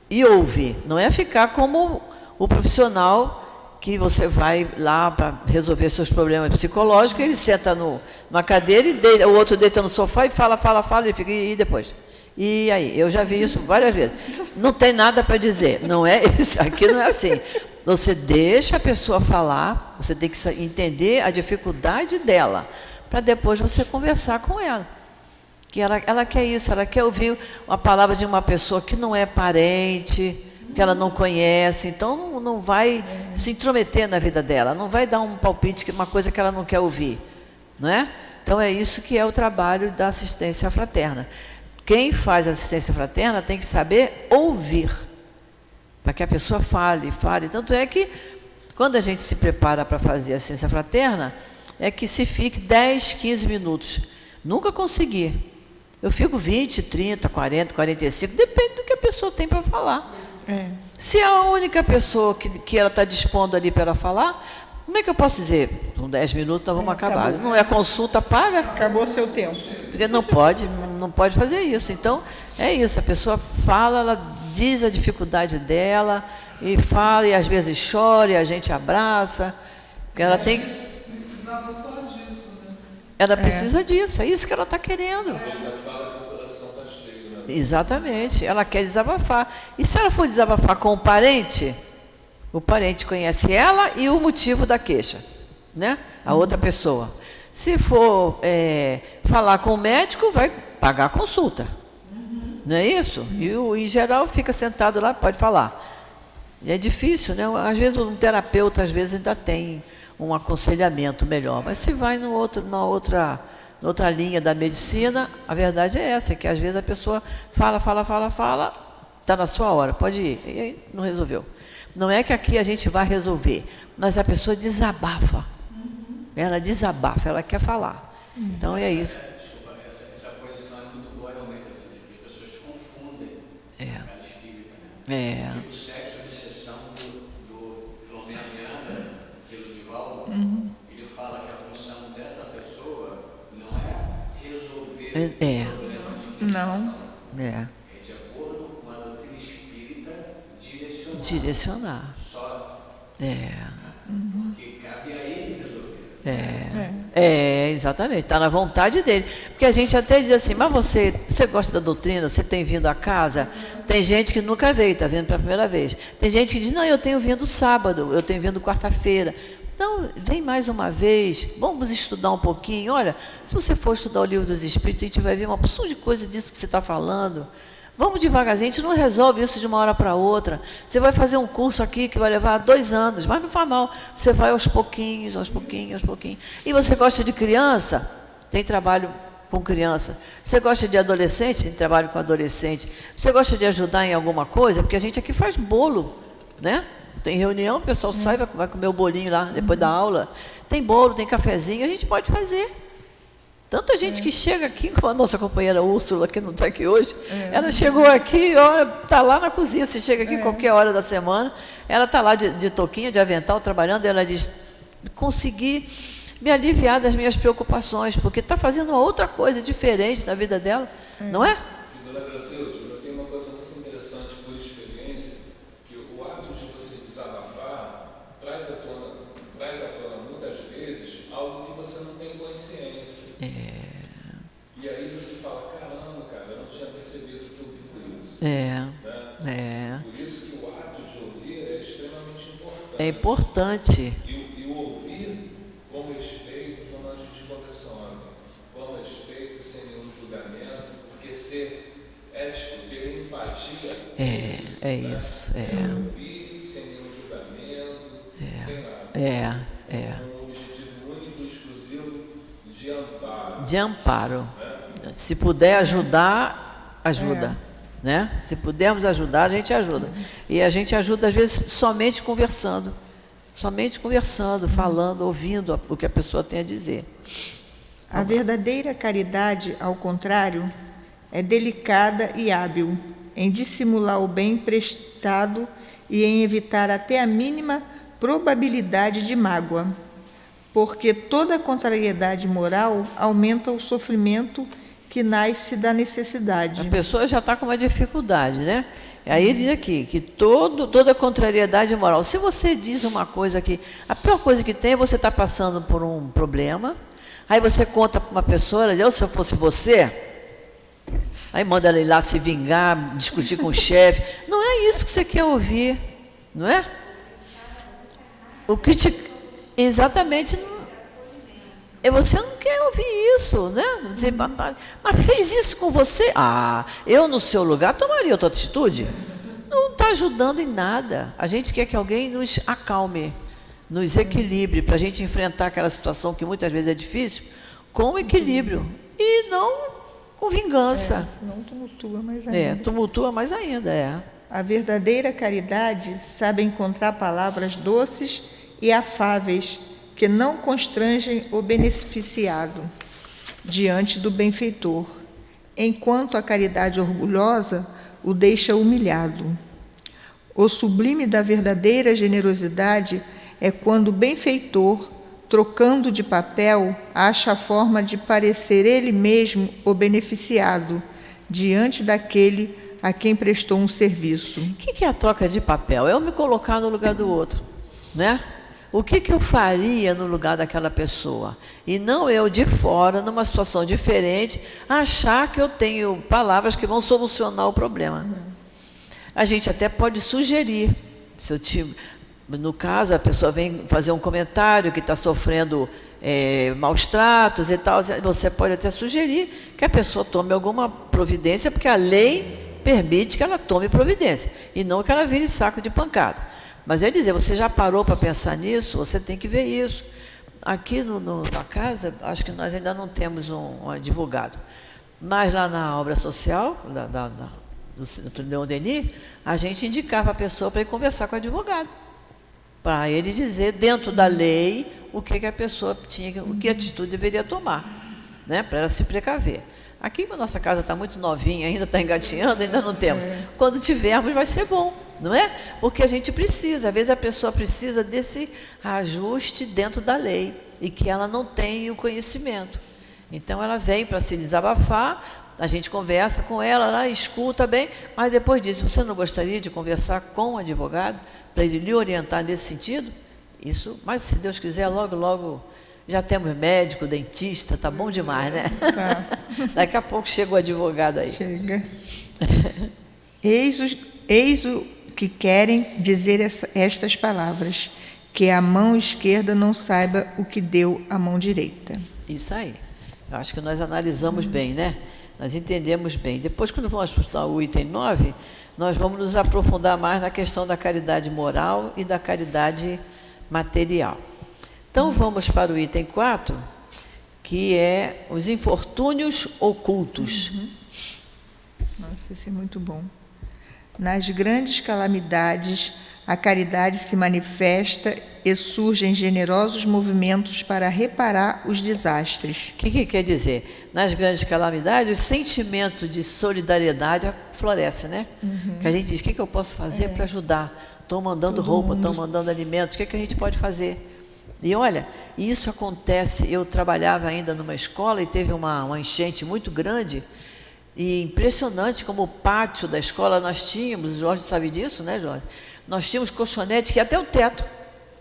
e ouve. Não é ficar como o profissional que você vai lá para resolver seus problemas psicológicos, ele senta numa cadeira, e o outro deita no sofá e fala, e fica, e depois? E aí? Eu já vi isso várias vezes. Não tem nada para dizer. Não é isso, aqui não é assim. Você deixa a pessoa falar, você tem que entender a dificuldade dela, para depois você conversar com ela. Que ela quer isso, ela quer ouvir a palavra de uma pessoa que não é parente, que ela não conhece, então não vai se intrometer na vida dela, não vai dar um palpite, uma coisa que ela não quer ouvir, não é? Então é isso que é o trabalho da assistência fraterna. Quem faz assistência fraterna tem que saber ouvir, para que a pessoa fale. Tanto é que, quando a gente se prepara para fazer assistência fraterna, é que se fique 10, 15 minutos. Nunca consegui. Eu fico 20, 30, 40, 45, depende do que a pessoa tem para falar. Se é a única pessoa que ela está dispondo ali para ela falar, como é que eu posso dizer? Com 10 minutos nós vamos acabar. Acabou. Não é consulta paga? Acabou o seu tempo. Porque não pode fazer isso. Então, é isso, a pessoa fala, ela diz a dificuldade dela, e fala, e às vezes chora, e a gente abraça, porque ela tem... Precisava só disso, né? Ela precisa disso, é isso que ela está querendo. Ainda fala que o coração está cheio, né? Exatamente, ela quer desabafar. E se ela for desabafar com o parente conhece ela e o motivo da queixa, né? A outra pessoa. Se for falar com o médico, vai pagar a consulta. Não é isso? E em geral fica sentado lá, pode falar. E é difícil, né? Às vezes um terapeuta ainda tem um aconselhamento melhor, mas se vai na outra linha da medicina, a verdade é essa, que às vezes a pessoa fala, está na sua hora, pode ir, e aí não resolveu. Não é que aqui a gente vai resolver, mas a pessoa desabafa. Ela desabafa, ela quer falar. Então é isso. Desculpa, essa posição é muito boa realmente, assim, as pessoas confundem cada espírita, né? E o sexo, a obsessão do Filomeno Miranda, pelo Divaldo, ele fala que a função dessa pessoa não é resolver o problema de quem Não. É de acordo com a doutrina espírita, direcionar. Só. Exatamente, está na vontade dele. Porque a gente até diz assim, mas você gosta da doutrina, você tem vindo a casa? Tem gente que nunca veio, está vindo pela primeira vez. Tem gente que diz, não, eu tenho vindo sábado, eu tenho vindo quarta-feira. Então, vem mais uma vez, vamos estudar um pouquinho. Olha, se você for estudar o Livro dos Espíritos, a gente vai ver uma porção de coisa disso que você está falando. Vamos devagarzinho, a gente não resolve isso de uma hora para outra. Você vai fazer um curso aqui que vai levar 2 anos, mas não faz mal. Você vai aos pouquinhos, aos pouquinhos, aos pouquinhos. E você gosta de criança? Tem trabalho com criança. Você gosta de adolescente? Tem trabalho com adolescente. Você gosta de ajudar em alguma coisa? Porque a gente aqui faz bolo, né? Tem reunião, o pessoal sai, vai comer o bolinho lá depois da aula. Tem bolo, tem cafezinho, a gente pode fazer. Tanta gente que chega aqui, como a nossa companheira Úrsula, que não está aqui hoje, ela chegou aqui, está lá na cozinha, se chega aqui qualquer hora da semana, ela está lá de touquinha, de avental, trabalhando, e ela diz, consegui me aliviar das minhas preocupações, porque está fazendo uma outra coisa diferente na vida dela, não é? Dona Gracilde, eu tenho uma coisa muito interessante por experiência, que o ato de você desabafar traz à tona muitas vezes algo que você não tem consciência. E aí você fala, caramba, cara, eu não tinha percebido que eu vivo isso. Por isso que o ato de ouvir é extremamente importante. É importante. E o ouvir com respeito, como a gente conversou ontem, com respeito, sem nenhum julgamento, porque ser ético, ter empatia isso. É ouvir sem nenhum julgamento, sem nada. Com um objetivo único e exclusivo de amparo. De amparo. Se puder ajudar, ajuda. Né? Se pudermos ajudar, a gente ajuda. E a gente ajuda, às vezes, somente conversando. Somente conversando, falando, ouvindo o que a pessoa tem a dizer. A verdadeira caridade, ao contrário, é delicada e hábil em dissimular o bem prestado e em evitar até a mínima probabilidade de mágoa, porque toda contrariedade moral aumenta o sofrimento que nasce da necessidade. A pessoa já está com uma dificuldade, né? Aí diz aqui que toda contrariedade moral. Se você diz uma coisa que a pior coisa que tem é você estar passando por um problema, aí você conta para uma pessoa, olha, se eu fosse você, aí manda ela ir lá se vingar, discutir com o chefe. Não é isso que você quer ouvir, não é? Exatamente. Você não quer ouvir isso, né? Dizer, mas fez isso com você? Eu no seu lugar tomaria outra atitude. Não está ajudando em nada. A gente quer que alguém nos acalme, nos equilibre, para a gente enfrentar aquela situação que muitas vezes é difícil, com equilíbrio e não com vingança. Senão tumultua mais ainda. Tumultua mais ainda, A verdadeira caridade sabe encontrar palavras doces e afáveis, que não constrangem o beneficiado diante do benfeitor, enquanto a caridade orgulhosa o deixa humilhado. O sublime da verdadeira generosidade é quando o benfeitor, trocando de papel, acha a forma de parecer ele mesmo o beneficiado diante daquele a quem prestou um serviço. O que é a troca de papel? É eu me colocar no lugar do outro, né? O que eu faria no lugar daquela pessoa? E não eu, de fora, numa situação diferente, achar que eu tenho palavras que vão solucionar o problema. A gente até pode sugerir. No caso, a pessoa vem fazer um comentário que está sofrendo maus tratos e tal, você pode até sugerir que a pessoa tome alguma providência, porque a lei permite que ela tome providência, e não que ela vire saco de pancada. Mas é dizer, você já parou para pensar nisso? Você tem que ver isso. Aqui na casa, acho que nós ainda não temos um advogado. Mas lá na obra social, do Leon Denis, a gente indicava a pessoa para ir conversar com o advogado. Para ele dizer, dentro da lei, o que a pessoa tinha, que atitude deveria tomar, né, para ela se precaver. Aqui a nossa casa está muito novinha, ainda está engatinhando, ainda não temos. Quando tivermos vai ser bom, não é? Porque a gente precisa, às vezes a pessoa precisa desse ajuste dentro da lei e que ela não tem o conhecimento. Então ela vem para se desabafar, a gente conversa com ela, ela escuta bem, mas depois diz, você não gostaria de conversar com o advogado para ele lhe orientar nesse sentido? Isso, mas se Deus quiser, logo Já temos médico, dentista, tá bom demais, né? Tá. Daqui a pouco chega o advogado aí. Chega. Eis o que querem dizer estas palavras, que a mão esquerda não saiba o que deu a mão direita. Isso aí. Eu acho que nós analisamos bem, né? Nós entendemos bem. Depois, quando vamos estudar o item 9, nós vamos nos aprofundar mais na questão da caridade moral e da caridade material. Então, vamos para o item 4, que é os infortúnios ocultos. Nossa, isso é muito bom. Nas grandes calamidades, a caridade se manifesta e surgem generosos movimentos para reparar os desastres. O que quer dizer? Nas grandes calamidades, o sentimento de solidariedade floresce, né? Que a gente diz, o que eu posso fazer para ajudar? Estão mandando roupa, estão mandando alimentos, o que a gente pode fazer? E olha, isso acontece, eu trabalhava ainda numa escola e teve uma enchente muito grande, e impressionante como o pátio da escola nós tínhamos, o Jorge sabe disso, né, Jorge? Nós tínhamos colchonete que ia até o teto,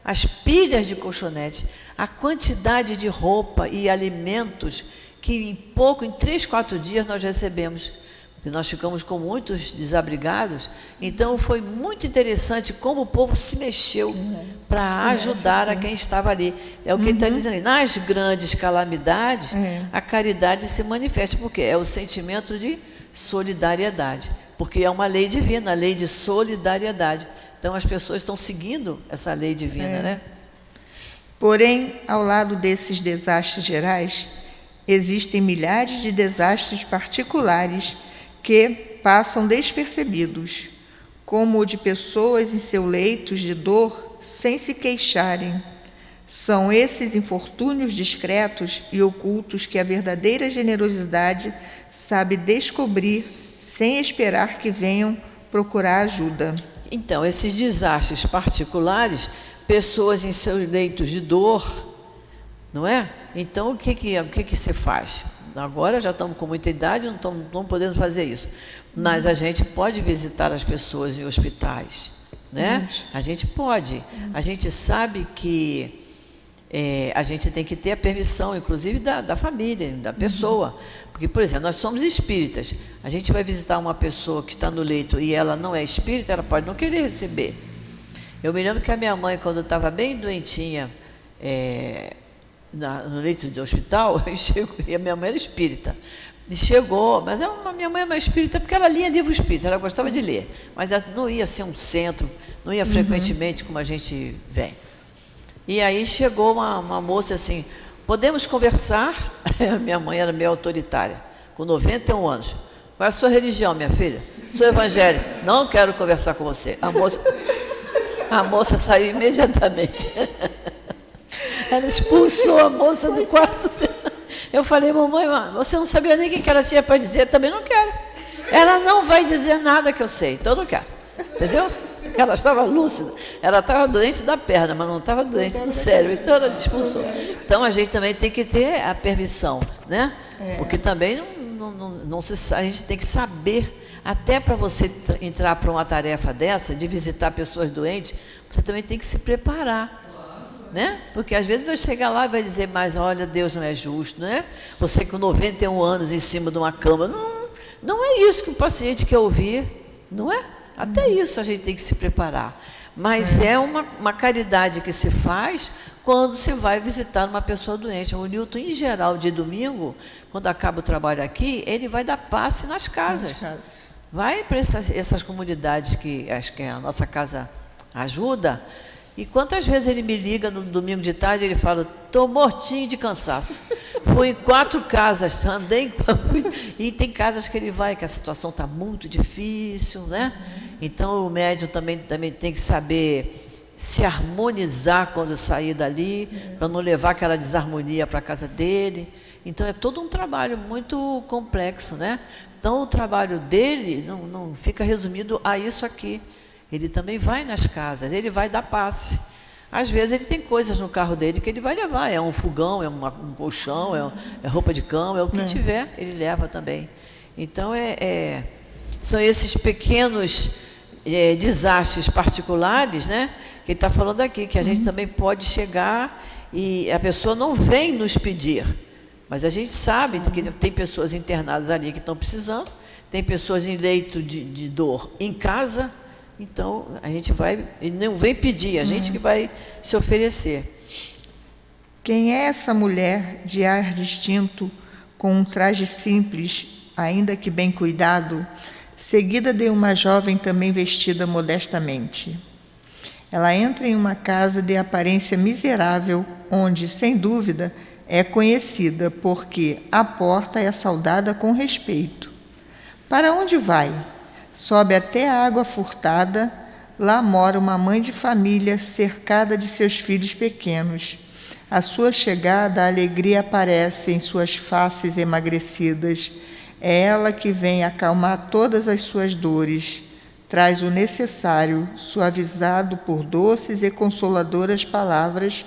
as pilhas de colchonete, a quantidade de roupa e alimentos que em 3, 4 dias nós recebemos. Porque nós ficamos com muitos desabrigados, então foi muito interessante como o povo se mexeu para ajudar a quem estava ali. É o que ele está dizendo. Nas grandes calamidades, a caridade se manifesta, porque é o sentimento de solidariedade, porque é uma lei divina, a lei de solidariedade. Então as pessoas estão seguindo essa lei divina, né? Porém, ao lado desses desastres gerais, existem milhares de desastres particulares que passam despercebidos, como o de pessoas em seus leitos de dor sem se queixarem. São esses infortúnios discretos e ocultos que a verdadeira generosidade sabe descobrir sem esperar que venham procurar ajuda. Então, esses desastres particulares, pessoas em seus leitos de dor, não é? Então, o que se faz? Agora já estamos com muita idade, não podemos fazer isso. Mas a gente pode visitar as pessoas em hospitais, né? A gente pode. A gente sabe que a gente tem que ter a permissão, inclusive, da família, da pessoa. Porque, por exemplo, nós somos espíritas. A gente vai visitar uma pessoa que está no leito e ela não é espírita, ela pode não querer receber. Eu me lembro que a minha mãe, quando estava bem doentinha, no leito de hospital, e a minha mãe era espírita. E chegou, mas minha mãe é uma espírita porque ela lia livro espírita, ela gostava de ler. Mas ela não ia ser um centro, não ia frequentemente como a gente vem. E aí chegou uma moça assim, podemos conversar? Minha mãe era meio autoritária, com 91 anos. Qual é a sua religião, minha filha? Sou evangélica. Não quero conversar com você. A moça saiu imediatamente. Ela expulsou a moça do quarto dela. Eu falei, mamãe, você não sabia nem o que ela tinha para dizer, eu também não quero. Ela não vai dizer nada que eu sei, então eu não quero. Entendeu? Ela estava lúcida, ela estava doente da perna, mas não estava doente do cérebro, então ela expulsou. Então a gente também tem que ter a permissão, né? Porque também a gente tem que saber, até para você entrar para uma tarefa dessa, de visitar pessoas doentes, você também tem que se preparar. Né? Porque às vezes vai chegar lá e vai dizer, mas olha, Deus não é justo, né? Você com 91 anos em cima de uma cama, não é isso que o paciente quer ouvir, não é? Até isso a gente tem que se preparar. Mas é uma caridade que se faz quando se vai visitar uma pessoa doente. O Newton, em geral, de domingo, quando acaba o trabalho aqui, ele vai dar passe nas casas. Vai para essas comunidades que a nossa casa ajuda. E quantas vezes ele me liga no domingo de tarde e ele fala, estou mortinho de cansaço. Fui em 4 casas, andei e tem casas que ele vai, que a situação está muito difícil, né? Então o médium também tem que saber se harmonizar quando sair dali, para não levar aquela desarmonia para a casa dele. Então é todo um trabalho muito complexo, né? Então o trabalho dele não fica resumido a isso aqui. Ele também vai nas casas, ele vai dar passe. Às vezes ele tem coisas no carro dele que ele vai levar, é um fogão, é um colchão, é roupa de cama, é o que tiver, ele leva também. Então são esses pequenos desastres particulares, né, que ele está falando aqui, que a gente também pode chegar e a pessoa não vem nos pedir, mas a gente sabe que tem pessoas internadas ali que estão precisando, tem pessoas em leito de dor em casa, então a gente vai, e não vem pedir, a gente que vai se oferecer. Quem é essa mulher de ar distinto, com um traje simples, ainda que bem cuidado, seguida de uma jovem também vestida modestamente? Ela entra em uma casa de aparência miserável, onde, sem dúvida, é conhecida, porque a porta é saudada com respeito. Para onde vai? Sobe até a água furtada, lá mora uma mãe de família cercada de seus filhos pequenos. À sua chegada, a alegria aparece em suas faces emagrecidas. É ela que vem acalmar todas as suas dores. Traz o necessário, suavizado por doces e consoladoras palavras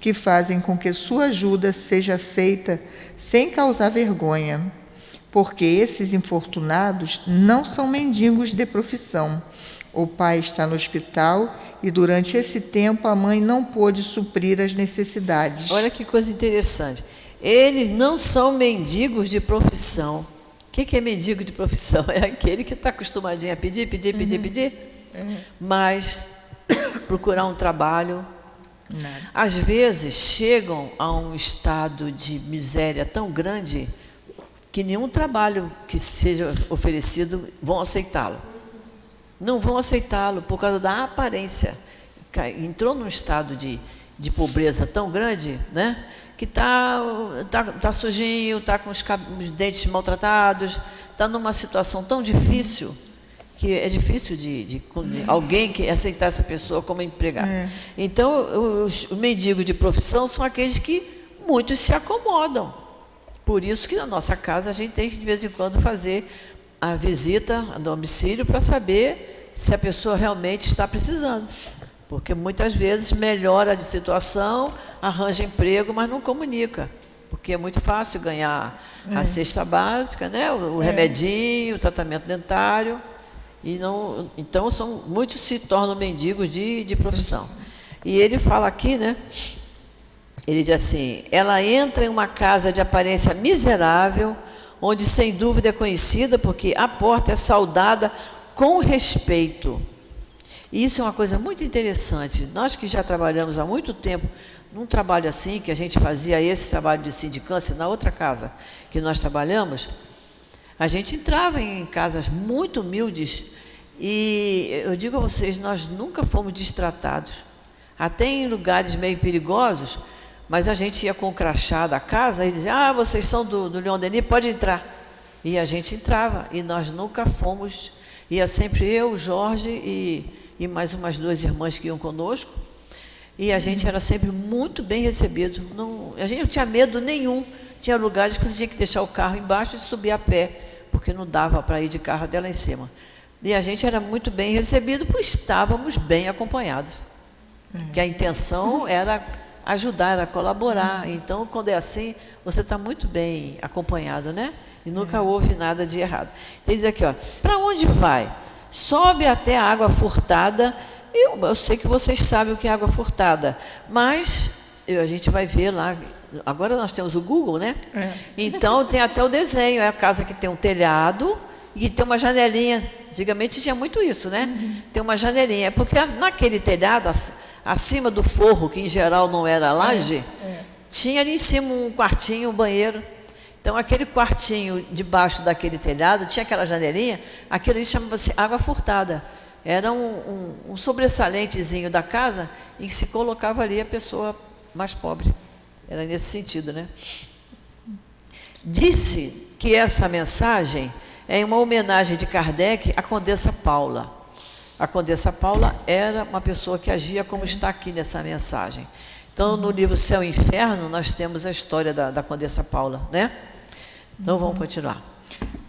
que fazem com que sua ajuda seja aceita sem causar vergonha. Porque esses infortunados não são mendigos de profissão. O pai está no hospital e durante esse tempo a mãe não pôde suprir as necessidades. Olha que coisa interessante. Eles não são mendigos de profissão. O que é mendigo de profissão? É aquele que está acostumadinho a pedir, mas procurar um trabalho. Nada. Às vezes chegam a um estado de miséria tão grande que nenhum trabalho que seja oferecido vão aceitá-lo. Não vão aceitá-lo por causa da aparência. Entrou num estado de pobreza tão grande, né, que tá sujinho, está com os dentes maltratados, está numa situação tão difícil que é difícil de alguém que aceitar essa pessoa como empregada. Então, os mendigos de profissão são aqueles que muitos se acomodam. Por isso que na nossa casa a gente tem que, de vez em quando, fazer a visita a domicílio para saber se a pessoa realmente está precisando. Porque muitas vezes melhora a situação, arranja emprego, mas não comunica. Porque é muito fácil ganhar a cesta básica, né? o remedinho, o tratamento dentário. E não, então, muitos se tornam mendigos de profissão. E ele fala aqui, né? Ele diz assim: ela entra em uma casa de aparência miserável, onde sem dúvida é conhecida, porque a porta é saudada com respeito. E isso é uma coisa muito interessante. Nós que já trabalhamos há muito tempo num trabalho assim, que a gente fazia esse trabalho de sindicância, na outra casa que nós trabalhamos, a gente entrava em casas muito humildes e eu digo a vocês, nós nunca fomos destratados. Até em lugares meio perigosos, mas a gente ia com o crachá da casa e dizia: vocês são do Leon Denis, pode entrar. E a gente entrava, e nós nunca fomos, ia sempre eu, o Jorge e mais umas 2 irmãs que iam conosco, e a gente era sempre muito bem recebido. A gente não tinha medo nenhum. Tinha lugares que você tinha que deixar o carro embaixo e subir a pé, porque não dava para ir de carro até lá em cima. E a gente era muito bem recebido, porque estávamos bem acompanhados. Que a intenção era ajudar, era colaborar. Então, quando é assim, você está muito bem acompanhado, né? E nunca houve nada de errado. Então, diz aqui, para onde vai? Sobe até a água furtada. Eu sei que vocês sabem o que é água furtada, mas a gente vai ver lá. Agora nós temos o Google, né? Então, tem até o desenho. É a casa que tem um telhado e tem uma janelinha. Antigamente tinha muito isso, né? Tem uma janelinha. Porque naquele telhado, acima do forro, que em geral não era laje, tinha ali em cima um quartinho, um banheiro. Então, aquele quartinho debaixo daquele telhado, tinha aquela janelinha, aquilo ali chamava-se água furtada. Era um sobressalentezinho da casa em que se colocava ali a pessoa mais pobre. Era nesse sentido, né? Disse que essa mensagem é uma homenagem de Kardec à Condessa Paula. A Condessa Paula era uma pessoa que agia como está aqui nessa mensagem. Então, no livro Céu e Inferno, nós temos a história da Condessa Paula, né? Então, vamos continuar.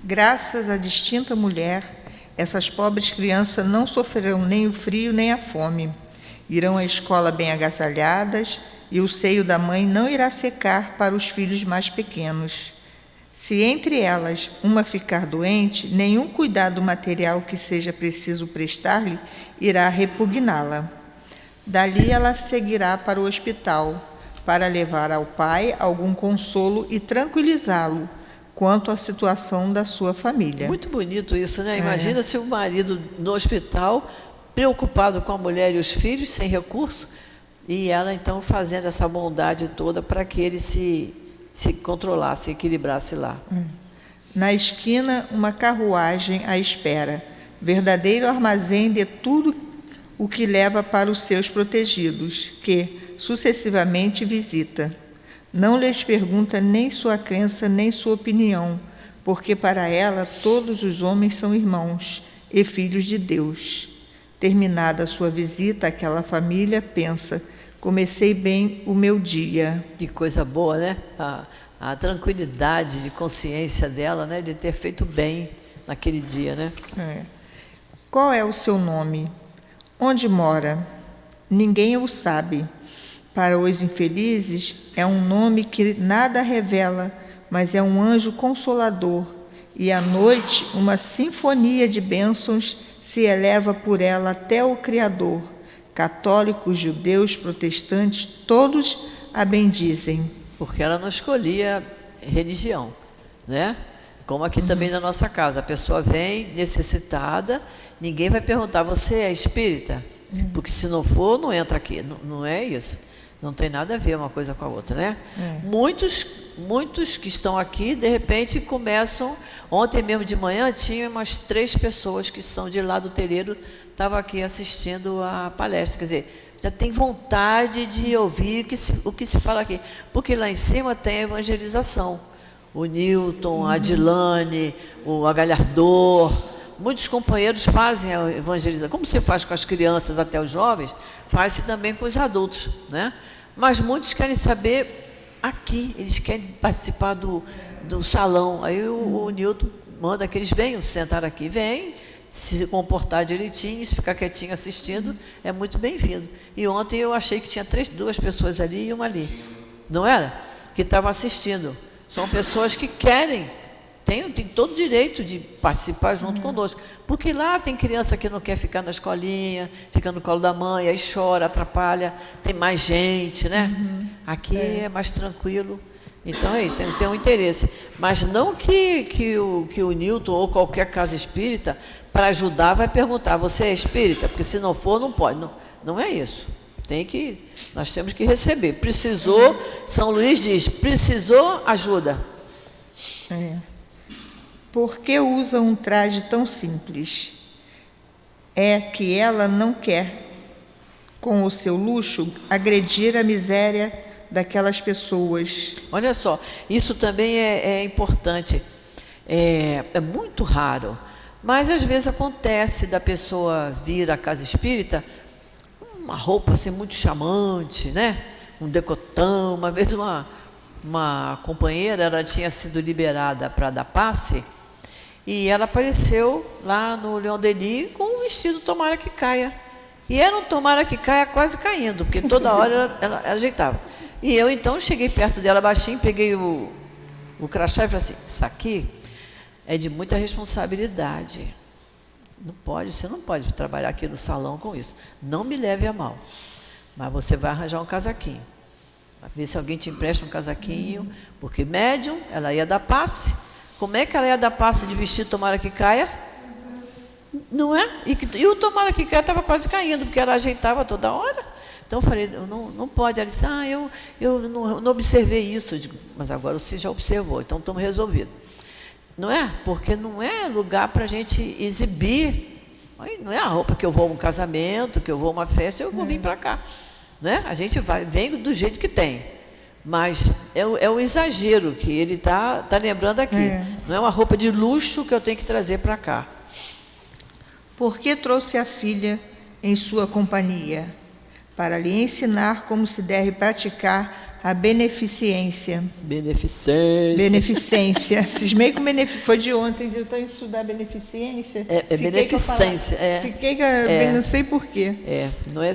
Graças à distinta mulher, essas pobres crianças não sofrerão nem o frio nem a fome. Irão à escola bem agasalhadas e o seio da mãe não irá secar para os filhos mais pequenos. Se entre elas uma ficar doente, nenhum cuidado material que seja preciso prestar-lhe irá repugná-la. Dali ela seguirá para o hospital, para levar ao pai algum consolo e tranquilizá-lo quanto à situação da sua família. Muito bonito isso, né? Imagina se o marido no hospital, preocupado com a mulher e os filhos, sem recurso, e ela então fazendo essa bondade toda para que ele se controlasse, se equilibrasse lá. Na esquina, uma carruagem à espera, verdadeiro armazém de tudo o que leva para os seus protegidos, que sucessivamente visita. Não lhes pergunta nem sua crença, nem sua opinião, porque para ela todos os homens são irmãos e filhos de Deus. Terminada a sua visita àquela família, pensa: comecei bem o meu dia. Que coisa boa, né? A tranquilidade de consciência dela, né? De ter feito bem naquele dia, né? Qual é o seu nome? Onde mora? Ninguém o sabe. Para os infelizes, é um nome que nada revela, mas é um anjo consolador. E à noite, uma sinfonia de bênçãos se eleva por ela até o Criador. Católicos, judeus, protestantes, todos a bendizem. Porque ela não escolhia religião, né? Como aqui também na nossa casa. A pessoa vem necessitada, ninguém vai perguntar: você é espírita? Porque se não for, não entra aqui. Não é isso. Não tem nada a ver uma coisa com a outra, né? Muitos que estão aqui, de repente, começam... Ontem mesmo de manhã, tinha umas 3 pessoas que são de lá do terreiro, estavam aqui assistindo a palestra. Quer dizer, já tem vontade de ouvir o que se fala aqui. Porque lá em cima tem a evangelização. O Newton, a Adilane, o Agalhardor... Muitos companheiros fazem a evangelização. Como você faz com as crianças até os jovens, faz-se também com os adultos, né? Mas muitos querem saber aqui, eles querem participar do salão. Aí o Newton manda que eles venham sentar aqui, vêm, se comportar direitinho, se ficar quietinho assistindo, é muito bem-vindo. E ontem eu achei que tinha 2 pessoas ali e uma ali, não era? Que estavam assistindo. São pessoas que querem, tem todo o direito de participar junto conosco. Porque lá tem criança que não quer ficar na escolinha, fica no colo da mãe, aí chora, atrapalha, tem mais gente, né? Aqui é mais tranquilo. Então, aí, tem um interesse. Mas não que o Newton ou qualquer casa espírita, para ajudar, vai perguntar: você é espírita? Porque se não for, não pode. Não é isso. Nós temos que receber. Precisou, São Luís diz, precisou, ajuda. Por que usa um traje tão simples? É que ela não quer, com o seu luxo, agredir a miséria daquelas pessoas. Olha só, isso também é importante. É muito raro, mas às vezes acontece da pessoa vir à casa espírita uma roupa assim muito chamante, né? Um decotão. Uma vez uma companheira, ela tinha sido liberada para dar passe, e ela apareceu lá no Leon Denis com um vestido tomara que caia. E era um tomara que caia quase caindo, porque toda hora ela ajeitava. E eu então cheguei perto dela baixinho, peguei o crachá e falei assim: isso aqui é de muita responsabilidade. Você não pode trabalhar aqui no salão com isso. Não me leve a mal, mas você vai arranjar um casaquinho. Vai ver se alguém te empresta um casaquinho, porque médium, ela ia dar passe. Como é que ela ia dar passe de vestido tomara que caia? Não é? E o tomara que caia estava quase caindo, porque ela ajeitava toda hora. Então eu falei: não pode. Ela disse: eu não observei isso. Eu digo: mas agora você já observou, então estamos resolvidos. Não é? Porque não é lugar para a gente exibir. Não é a roupa que eu vou a um casamento, que eu vou a uma festa, eu vou vir para cá. Não é? A gente vem do jeito que tem. Mas é o exagero que ele está lembrando aqui. Não é uma roupa de luxo que eu tenho que trazer para cá. Por que trouxe a filha em sua companhia? Para lhe ensinar como se deve praticar a beneficência. Beneficência. Cismei com beneficência. Foi de ontem, eu estou a estudar beneficência. Beneficência. Fiquei não sei por quê. Não é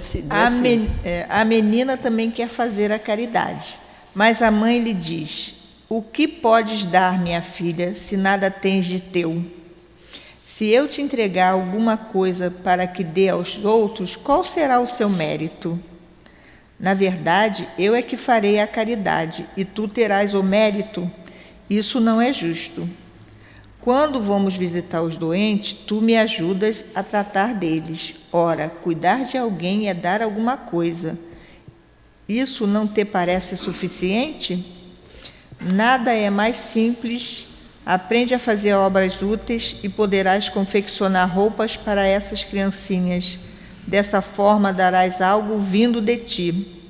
a menina também quer fazer a caridade. Mas a mãe lhe diz: o que podes dar, minha filha, se nada tens de teu? Se eu te entregar alguma coisa para que dê aos outros, qual será o seu mérito? Na verdade, eu é que farei a caridade, e tu terás o mérito. Isso não é justo. Quando vamos visitar os doentes, tu me ajudas a tratar deles. Ora, cuidar de alguém é dar alguma coisa. Isso não te parece suficiente? Nada é mais simples. Aprende a fazer obras úteis e poderás confeccionar roupas para essas criancinhas. Dessa forma darás algo vindo de ti.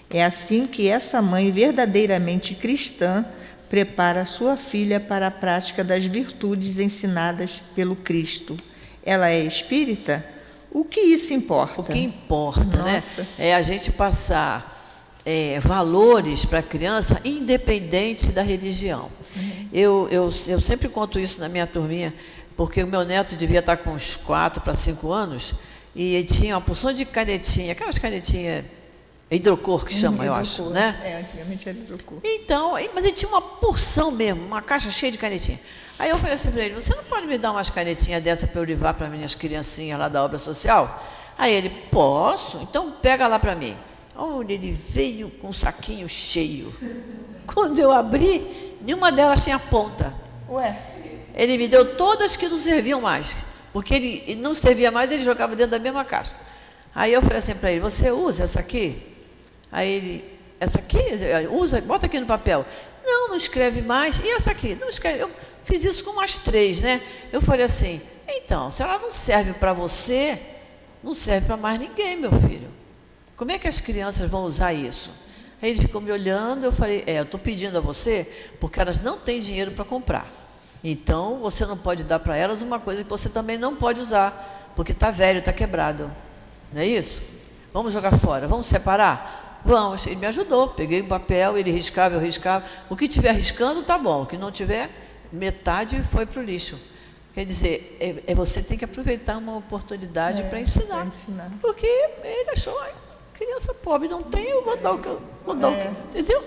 É assim que essa mãe verdadeiramente cristã prepara sua filha para a prática das virtudes ensinadas pelo Cristo. Ela é espírita? O que isso importa? O que importa, Nossa, né? É a gente passar valores para a criança, independente da religião. Eu sempre conto isso na minha turminha, porque o meu neto devia estar com uns 4 para 5 anos, e ele tinha uma porção de canetinha, aquelas canetinhas hidrocor que chama, eu acho, né? Antigamente era hidrocor. Então, mas ele tinha uma porção mesmo, uma caixa cheia de canetinha. Aí eu falei assim para ele, você não pode me dar umas canetinhas dessa para eu levar para minhas criancinhas lá da obra social? Aí ele, posso? Então pega lá para mim. Olha, ele veio com um saquinho cheio. Quando eu abri, nenhuma delas tinha ponta. Ué? Ele me deu todas que não serviam mais, porque ele não servia mais, ele jogava dentro da mesma caixa. Aí eu falei assim para ele, você usa essa aqui? Aí ele, essa aqui? Usa, bota aqui no papel. Não escreve mais. E essa aqui? Não escreve. Eu fiz isso com umas 3, né? Eu falei assim, então, se ela não serve para você, não serve para mais ninguém, meu filho. Como é que as crianças vão usar isso? Aí ele ficou me olhando, eu falei, eu estou pedindo a você, porque elas não têm dinheiro para comprar. Então, você não pode dar para elas uma coisa que você também não pode usar, porque está velho, está quebrado. Não é isso? Vamos jogar fora, vamos separar? Vamos. Ele me ajudou, peguei o papel, ele riscava, eu riscava. O que tiver riscando, tá bom. O que não tiver, metade foi para o lixo. Quer dizer, você tem que aproveitar uma oportunidade para ensinar. Porque ele achou, criança pobre não tem, eu vou dar o que eu vou dar, entendeu?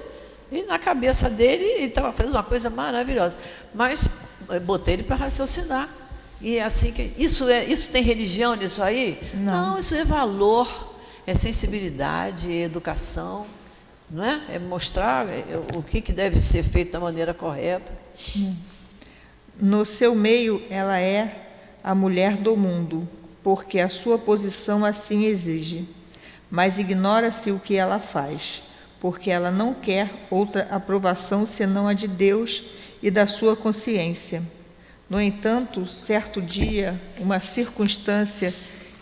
E na cabeça dele, ele estava fazendo uma coisa maravilhosa. Mas eu botei ele para raciocinar. E é assim que. Isso tem religião nisso aí? Não, isso é valor, é sensibilidade, é educação, não é? É mostrar o que deve ser feito da maneira correta. No seu meio, ela é a mulher do mundo, porque a sua posição assim exige. Mas ignora-se o que ela faz, porque ela não quer outra aprovação senão a de Deus e da sua consciência. No entanto, certo dia, uma circunstância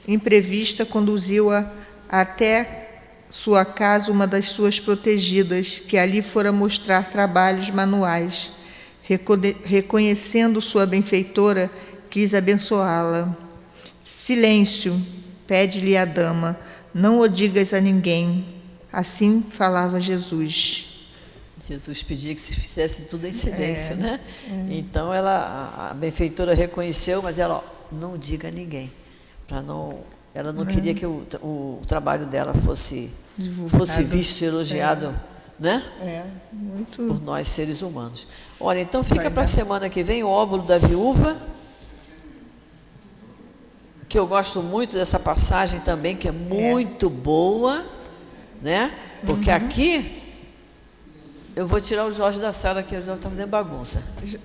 imprevista conduziu-a até sua casa, uma das suas protegidas, que ali fora mostrar trabalhos manuais. Reconhecendo sua benfeitora, quis abençoá-la. Silêncio, pede-lhe a dama, não o digas a ninguém. Assim falava Jesus. Jesus pedia que se fizesse tudo em silêncio, né? Então a benfeitora reconheceu, mas ela não diga a ninguém, ela não queria que o trabalho dela fosse visto e elogiado, né? Muito. Por nós seres humanos. Olha, então fica para a semana que vem o óvulo da viúva, que eu gosto muito dessa passagem também, que é muito boa, né? Porque aqui eu vou tirar o Jorge da sala, que ele já está fazendo bagunça.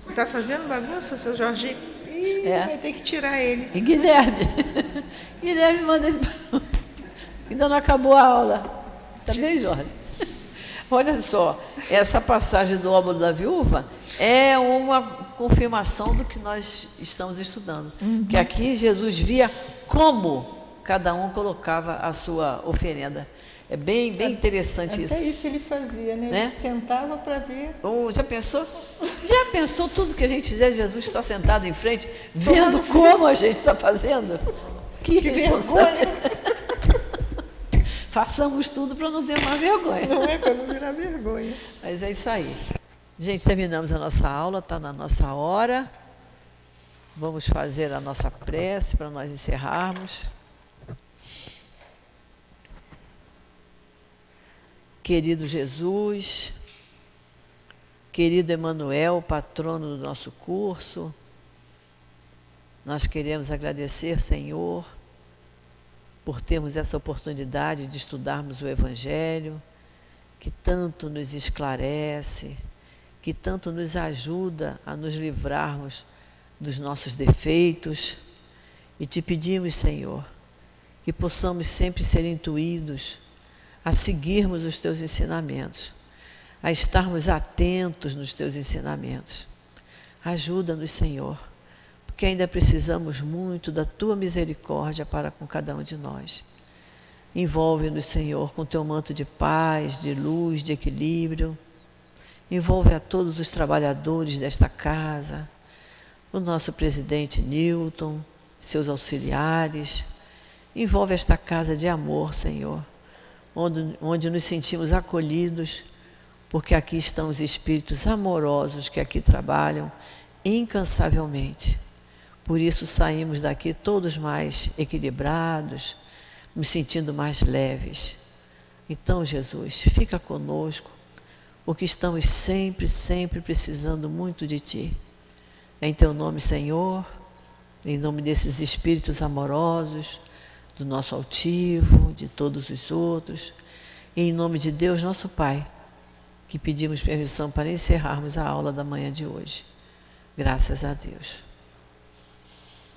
Está fazendo bagunça, seu Jorge? Vai ter que tirar ele. E Guilherme? Guilherme manda ele para... Ainda não acabou a aula. Tá bem, Jorge? Olha só, essa passagem do óbolo da viúva é uma confirmação do que nós estamos estudando. Que aqui Jesus via como cada um colocava a sua oferenda. É bem interessante isso. Até isso ele fazia, né? Ele sentava para ver. Já pensou? Já pensou tudo que a gente fizer? Jesus está sentado em frente, vendo como a gente está fazendo? Que responsável. Façamos tudo para não ter mais vergonha. Não é para não virar vergonha. Mas é isso aí. Gente, terminamos a nossa aula, está na nossa hora. Vamos fazer a nossa prece para nós encerrarmos. Querido Jesus, querido Emanuel, patrono do nosso curso, nós queremos agradecer, Senhor, por termos essa oportunidade de estudarmos o Evangelho, que tanto nos esclarece, que tanto nos ajuda a nos livrarmos dos nossos defeitos. E te pedimos, Senhor, que possamos sempre ser intuídos a seguirmos os teus ensinamentos, a estarmos atentos nos teus ensinamentos. Ajuda-nos, Senhor, porque ainda precisamos muito da tua misericórdia para com cada um de nós. Envolve-nos, Senhor, com teu manto de paz, de luz, de equilíbrio. Envolve a todos os trabalhadores desta casa, o nosso presidente Newton, seus auxiliares. Envolve esta casa de amor, Senhor, onde nos sentimos acolhidos, porque aqui estão os espíritos amorosos que aqui trabalham incansavelmente. Por isso saímos daqui todos mais equilibrados, nos sentindo mais leves. Então, Jesus, fica conosco, porque estamos sempre, sempre precisando muito de Ti. Em Teu nome, Senhor, em nome desses espíritos amorosos, do nosso altivo, de todos os outros, e em nome de Deus, nosso Pai, que pedimos permissão para encerrarmos a aula da manhã de hoje. Graças a Deus.